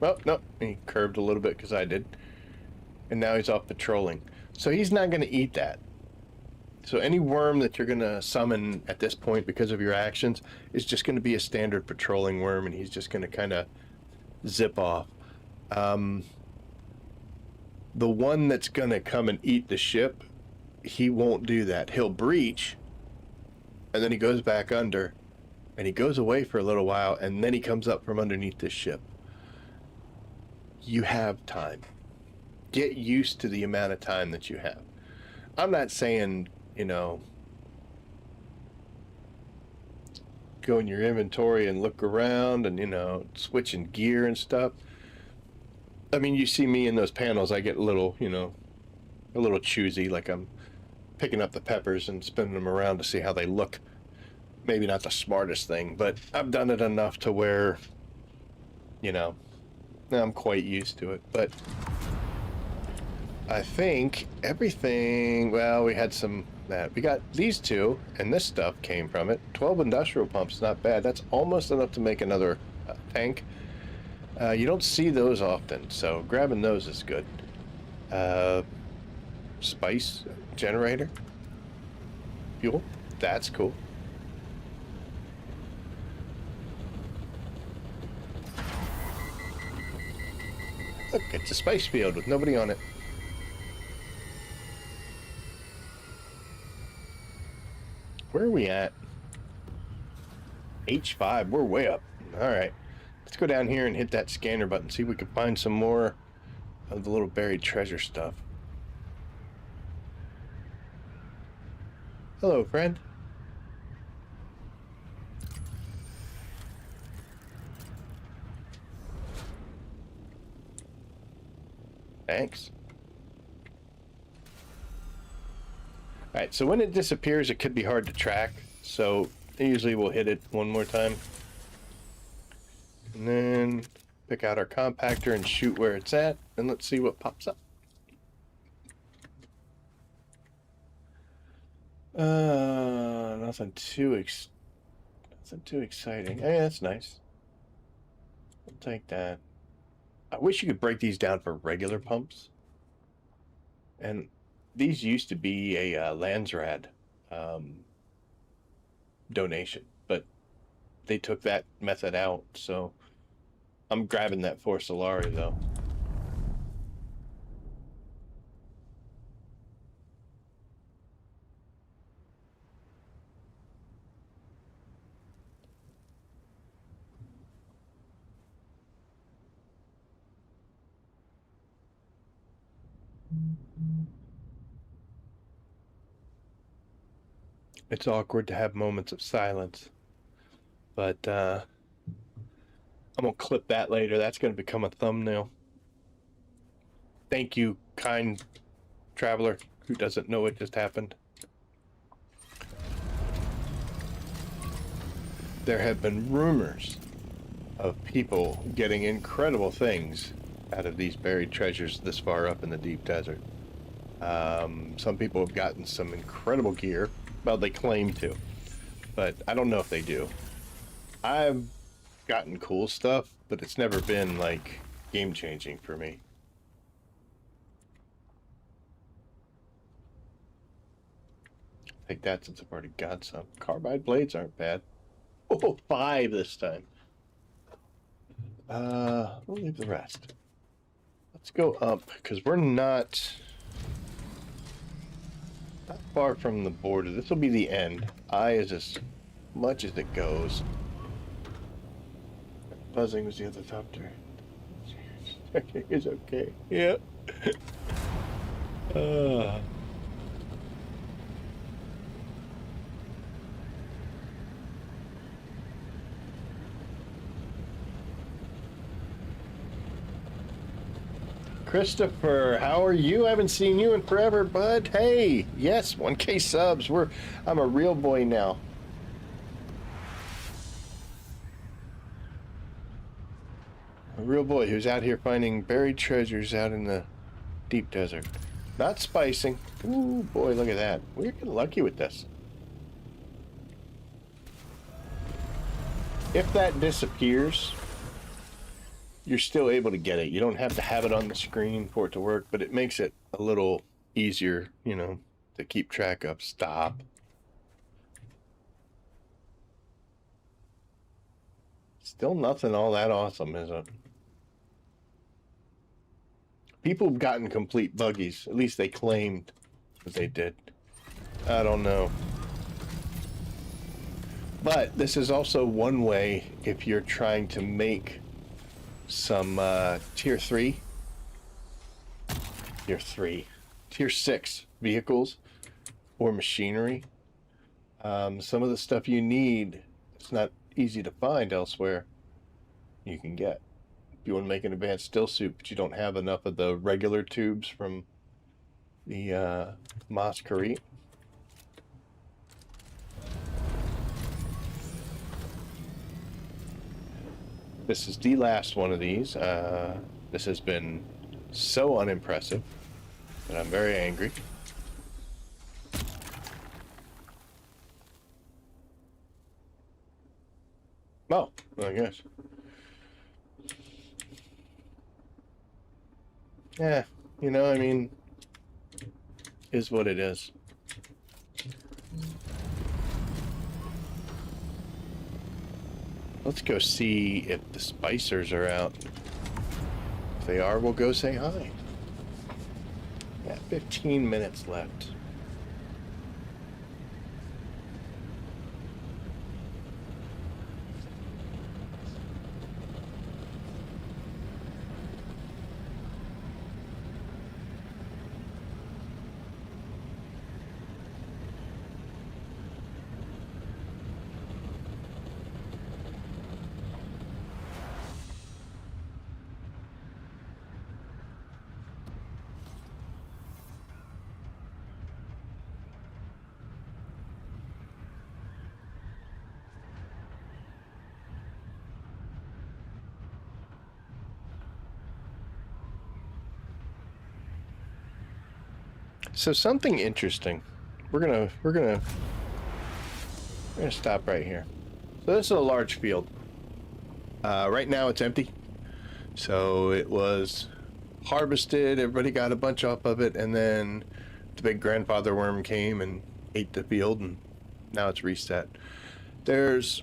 Well, no, he curved a little bit because I did. And now he's off patrolling. So he's not going to eat that. So any worm that you're going to summon at this point because of your actions is just going to be a standard patrolling worm, and he's just going to kind of zip off. The one that's going to come and eat the ship, he won't do that. He'll breach, and then he goes back under, and he goes away for a little while, and then he comes up from underneath this ship. You have time. Get used to the amount of time that you have. I'm not saying, you know, go in your inventory and look around and, you know, switching gear and stuff. I mean, you see me in those panels, I get a little, you know, a little choosy, like I'm picking up the peppers and spinning them around to see how they look. Maybe not the smartest thing, but I've done it enough to where, you know, I'm quite used to it. But I think everything, well, we had some, that we got these two, and this stuff came from it. 12 industrial pumps, not bad. That's almost enough to make another tank. You don't see those often, so grabbing those is good. Spice generator. Fuel, that's cool. Look, it's a spice field with nobody on it. Where are we at? H5, we're way up. Alright. Let's go down here and hit that scanner button, see if we can find some more of the little buried treasure stuff. Hello, friend. Thanks. Alright, so when it disappears, it could be hard to track, so usually we'll hit it one more time. And then pick out our compactor and shoot where it's at, and let's see what pops up. Nothing too exciting. Hey, that's nice. I'll take that. I wish you could break these down for regular pumps. And these used to be a Landsrad donation, but they took that method out, so I'm grabbing that for Solari though. It's awkward to have moments of silence, but I'm gonna clip that later. That's gonna become a thumbnail. Thank you, kind traveler who doesn't know what just happened. There have been rumors of people getting incredible things out of these buried treasures this far up in the deep desert. Some people have gotten some incredible gear. Well, they claim to, but I don't know if they do. I've gotten cool stuff, but it's never been like game changing for me. Take that since I've already got some. Carbide blades aren't bad. Oh, 5 this time. We'll leave the rest. Let's go up, because we're not far from the border. This will be the end. I is as much as it goes. Buzzing was the other top there. Okay, it's okay. Yep. Christopher, how are you? I haven't seen you in forever, bud. Hey, yes, 1K subs. I'm a real boy now. A real boy who's out here finding buried treasures out in the deep desert. Not spicing. Ooh, boy, look at that. We're getting lucky with this. If that disappears, you're still able to get it. You don't have to have it on the screen for it to work, but it makes it a little easier, you know, to keep track of. Stop. Still nothing all that awesome, is it? People have gotten complete buggies. At least they claimed that they did. I don't know. But this is also one way if you're trying to make some tier 6 vehicles or machinery. Some of the stuff you need, it's not easy to find elsewhere, you can get. If you want to make an advanced still suit, but you don't have enough of the regular tubes from the Masquerade. This is the last one of these. This has been so unimpressive that I'm very angry. Oh, well, I guess. Yeah, you know, I mean, is what it is. Let's go see if the spicers are out. If they are, we'll go say hi. Got 15 minutes left. So something interesting. We're gonna stop right here. So this is a large field. Right now it's empty. So it was harvested. Everybody got a bunch off of it, and then the big grandfather worm came and ate the field, and now it's reset. There's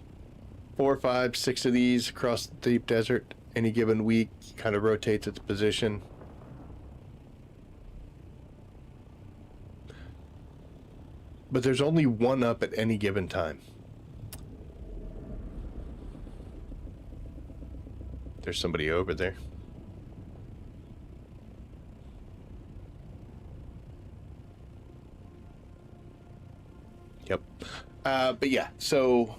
4, 5, 6 of these across the deep desert. Any given week, kind of rotates its position. But there's only one up at any given time. There's somebody over there. Yep. But yeah, so,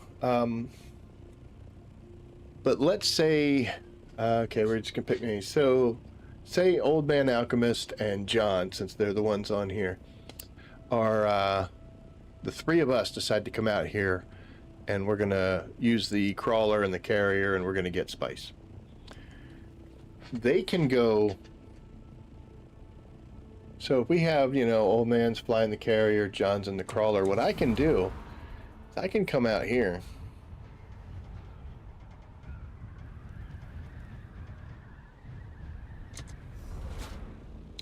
but let's say, okay, we're just gonna pick me. So, say Old Man Alchemist and John, since they're the ones on here, are the three of us decide to come out here, and we're gonna use the crawler and the carrier, and we're gonna get spice. They can go. So if we have, you know, Old Man's flying the carrier, John's in the crawler, what I can do is I can come out here.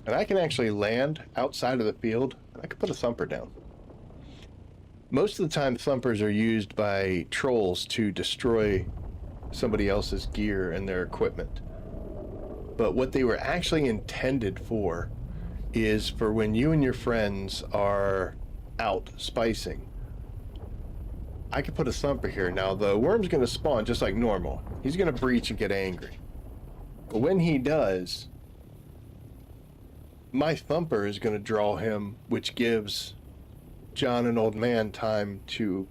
And I can actually land outside of the field. I can put a thumper down. Most of the time, thumpers are used by trolls to destroy somebody else's gear and their equipment. But what they were actually intended for is for when you and your friends are out spicing. I could put a thumper here. Now, the worm's going to spawn just like normal. He's going to breach and get angry. But when he does, my thumper is going to draw him, which gives John and Old Man time to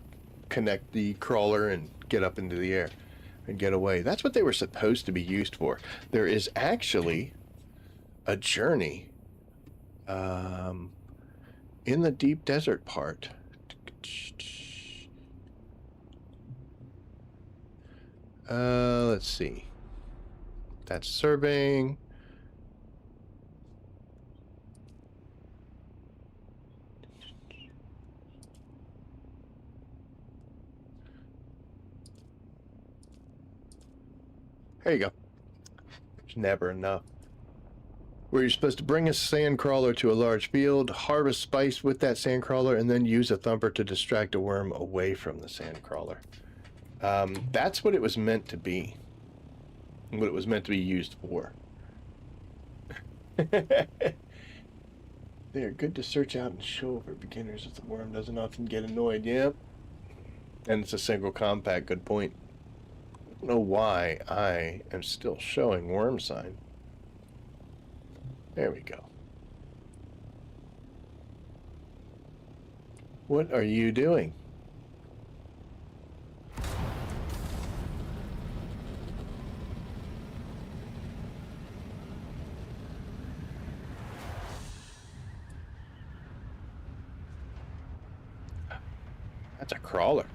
connect the crawler and get up into the air and get away. That's what they were supposed to be used for. There is actually a journey in the deep desert part. Let's see. That's surveying. There you go. There's never enough. Where you're supposed to bring a sandcrawler to a large field, harvest spice with that sandcrawler, and then use a thumper to distract a worm away from the sandcrawler. That's what it was meant to be. What it was meant to be used for. They are good to search out and show for beginners if the worm doesn't often get annoyed. Yep. And it's a single compact. Good point. I don't know why I am still showing worm sign. There we go. What are you doing? That's a crawler.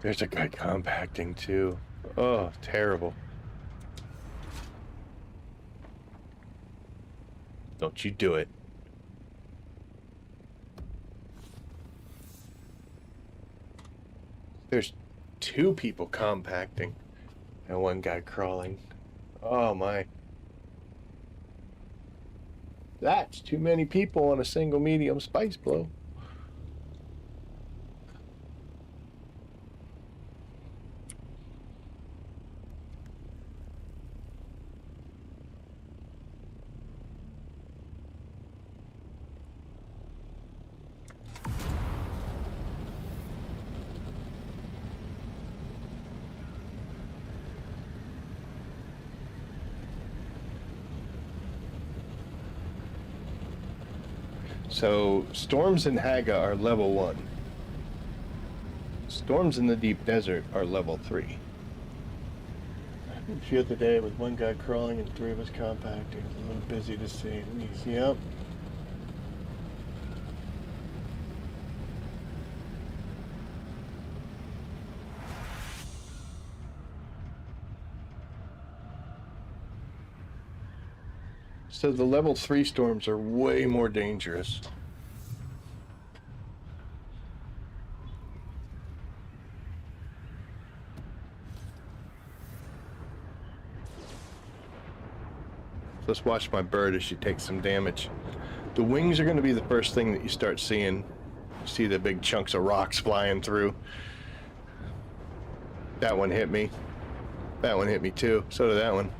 There's a guy compacting too. Oh, terrible. Don't you do it. There's two people compacting and one guy crawling. Oh my. That's too many people on a single medium spice blow. So, storms in Hagga are level 1. Storms in the deep desert are level 3. A few of the day with one guy crawling and 3 of us compacting. It's a little busy to see. Yep. So the level 3 storms are way more dangerous. Let's watch my bird as she takes some damage. The wings are going to be the first thing that you start seeing. You see the big chunks of rocks flying through. That one hit me. That one hit me too. So did that one.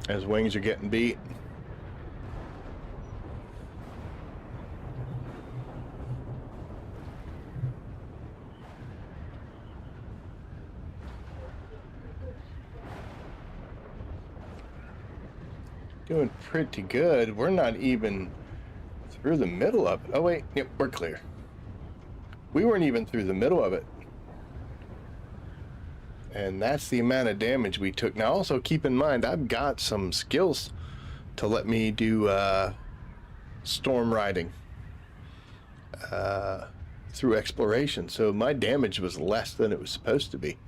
As wings are getting beat. Doing pretty good. We're not even through the middle of it. Oh, wait. Yep, we're clear. We weren't even through the middle of it. And that's the amount of damage we took. Now, also keep in mind, I've got some skills to let me do storm riding through exploration. So my damage was less than it was supposed to be.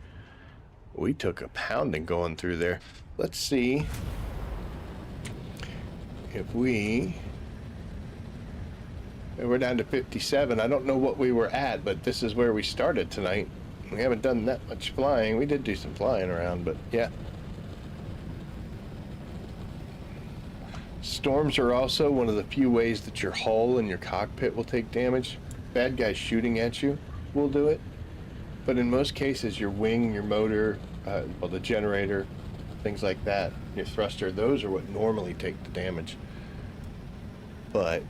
We took a pounding going through there. Let's see if we're down to 57. I don't know what we were at, but this is where we started tonight. We haven't done that much flying. We did do some flying around, but yeah. Storms are also one of the few ways that your hull and your cockpit will take damage. Bad guys shooting at you will do it. But in most cases, your wing, your motor, well, the generator, things like that, your thruster, those are what normally take the damage. But,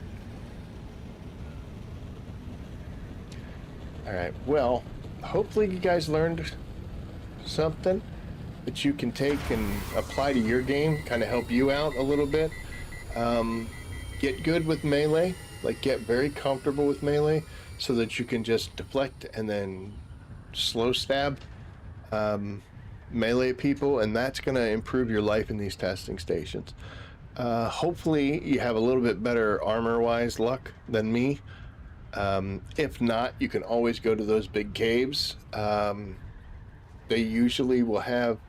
all right, well, hopefully you guys learned something that you can take and apply to your game, kind of help you out a little bit. Get good with melee, like get very comfortable with melee so that you can just deflect and then slow stab melee people, and that's going to improve your life in these testing stations. Hopefully you have a little bit better armor-wise luck than me. If not, you can always go to those big caves. They usually will have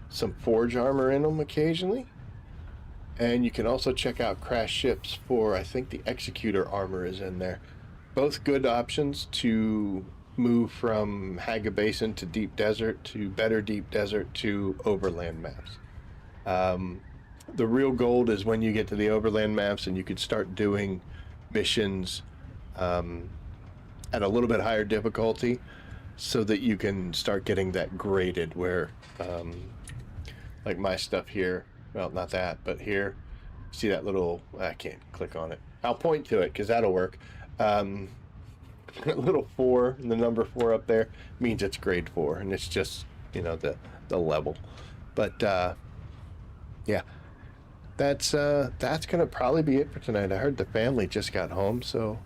some forge armor in them occasionally. And you can also check out crash ships for, I think the Executor armor is in there. Both good options to move from Hagga Basin to Deep Desert to better Deep Desert to Overland maps. The real gold is when you get to the Overland maps and you can start doing missions at a little bit higher difficulty so that you can start getting that graded where, like my stuff here, well, not that, but here, see that little, I can't click on it. I'll point to it because that'll work. Little 4, the number 4 up there means it's grade 4, and it's just, you know, the level. But yeah, that's gonna probably be it for tonight. I heard the family just got home, so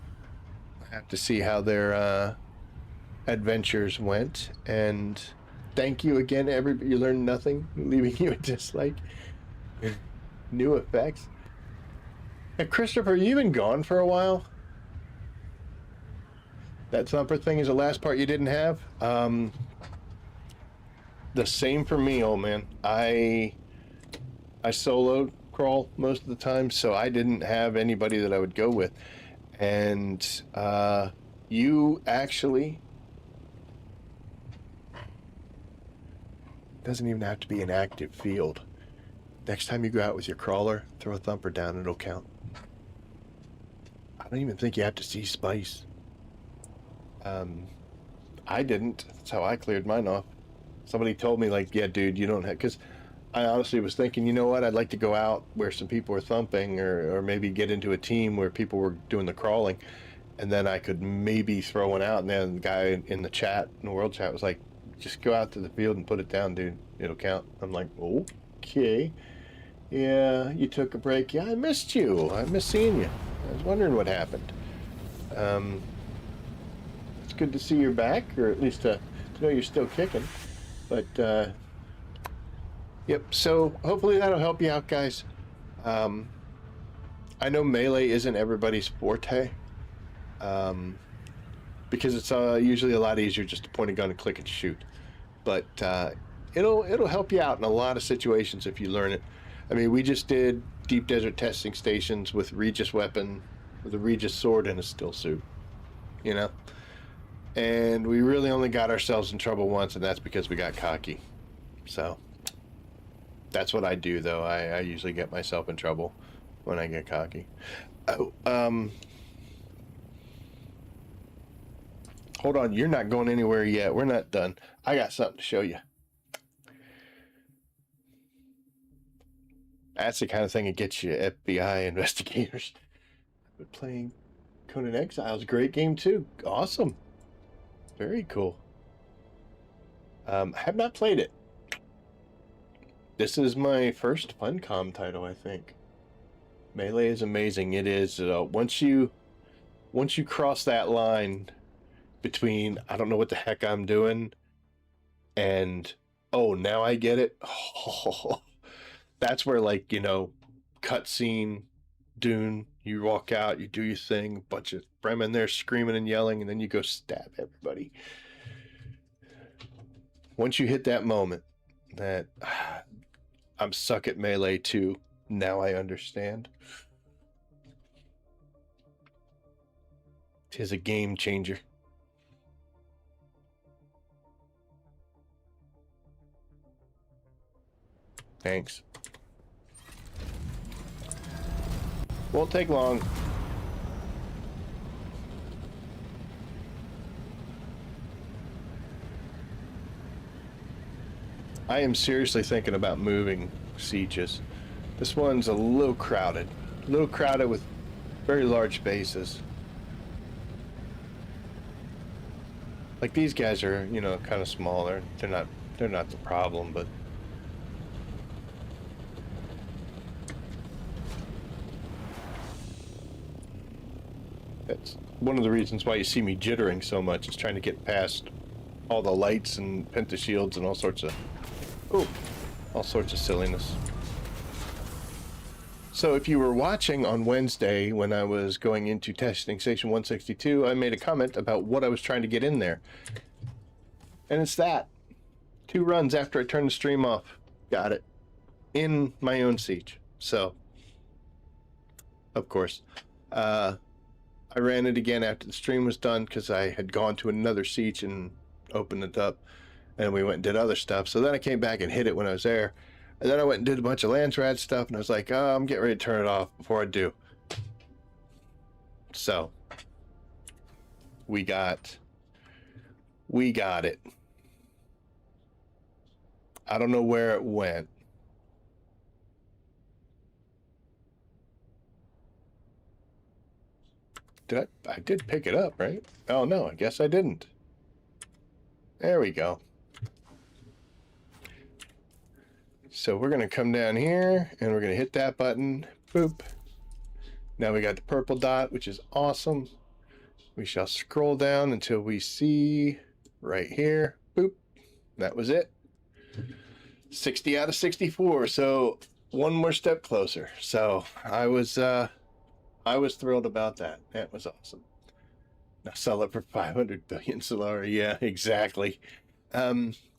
I have to see how their adventures went. And thank you again, everybody. You learned nothing, leaving you a dislike. New effects. Hey, Christopher, you been gone for a while? That thumper thing is the last part you didn't have? The same for me, old man. I solo crawl most of the time, so I didn't have anybody that I would go with. And you actually, doesn't even have to be an active field. Next time you go out with your crawler, throw a thumper down and it'll count. I don't even think you have to see spice. I didn't. That's how I cleared mine off. Somebody told me, like, yeah, dude, you don't have, because I honestly was thinking, you know what, I'd like to go out where some people were thumping, or maybe get into a team where people were doing the crawling, and then I could maybe throw one out. And then the guy in the chat, in the world chat, was like, just go out to the field and put it down, dude. It'll count. I'm like, okay. Yeah, you took a break. Yeah, I missed you. I missed seeing you. I was wondering what happened. It's good to see you're back, or at least to know you're still kicking. But, yep, so hopefully that'll help you out, guys. I know melee isn't everybody's forte, because it's usually a lot easier just to point a gun and click and shoot. But it'll help you out in a lot of situations if you learn it. I mean, we just did deep desert testing stations with Regis weapon, with a Regis sword and a still suit, you know? And we really only got ourselves in trouble once, and that's because we got cocky. So that's what I do, though. I usually get myself in trouble when I get cocky. Oh, hold on. You're not going anywhere yet. We're not done. I got something to show you. That's the kind of thing that gets you FBI investigators. I've been playing Conan Exiles. Great game, too. Awesome. Very cool. I have not played it. This is my first Funcom title, I think. Melee is amazing. It is. Once you cross that line between I don't know what the heck I'm doing and oh now I get it. Oh, that's where like cutscene Dune. You walk out, you do your thing, a bunch of Fremen there screaming and yelling, and then you go stab everybody. Once you hit that moment, that I'm stuck at melee too. Now I understand. Tis a game changer. Thanks. Won't take long. I am seriously thinking about moving sieges. This one's a little crowded. A little crowded with very large bases. Like these guys are, kind of small. They're not the problem, but that's one of the reasons why you see me jittering so much, is trying to get past all the lights and pentashields and all sorts of silliness. So if you were watching on Wednesday when I was going into testing station 162, I made a comment about what I was trying to get in there. And it's that. 2 runs after I turned the stream off. Got it. In my own siege. So, of course. I ran it again after the stream was done because I had gone to another siege and opened it up. And we went and did other stuff. So then I came back and hit it when I was there. And then I went and did a bunch of Landsrad stuff, and I was like, oh, I'm getting ready to turn it off before I do. So, we got it. I don't know where it went. I did pick it up, right? Oh, no, I guess I didn't. There we go. So we're going to come down here and we're going to hit that button. Boop. Now we got the purple dot, which is awesome. We shall scroll down until we see right here. Boop. That was it. 60 out of 64. So one more step closer. So I was thrilled about that. That was awesome. Now sell it for 500 billion Solari. Yeah, exactly.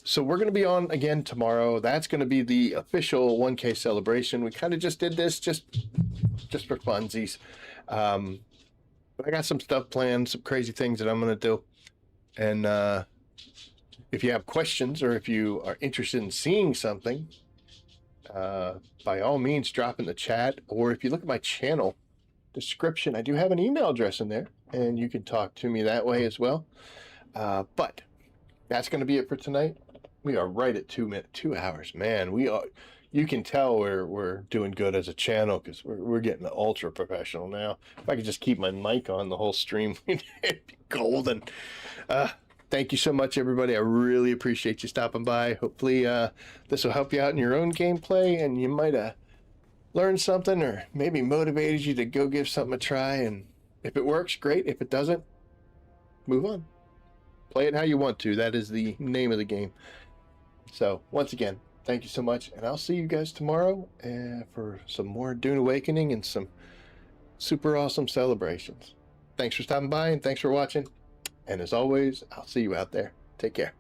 So we're going to be on again tomorrow. That's going to be the official 1K celebration. We kind of just did this just for funsies. But I got some stuff planned, some crazy things that I'm going to do. And if you have questions or if you are interested in seeing something, by all means, drop in the chat. Or if you look at my channel description, I do have an email address in there, and you can talk to me that way as well. But that's going to be it for tonight. We are right at 2 hours, man. We are. You can tell we're doing good as a channel because we're getting ultra professional now. If I could just keep my mic on the whole stream, it'd be golden. Thank you so much, everybody. I really appreciate you stopping by. Hopefully, this will help you out in your own gameplay, and you might have learned something, or maybe motivated you to go give something a try. And if it works, great. If it doesn't, move on. Play it how you want to. That is the name of the game. So, once again, thank you so much, and I'll see you guys tomorrow for some more Dune Awakening and some super awesome celebrations. Thanks for stopping by, and thanks for watching. And as always, I'll see you out there. Take care.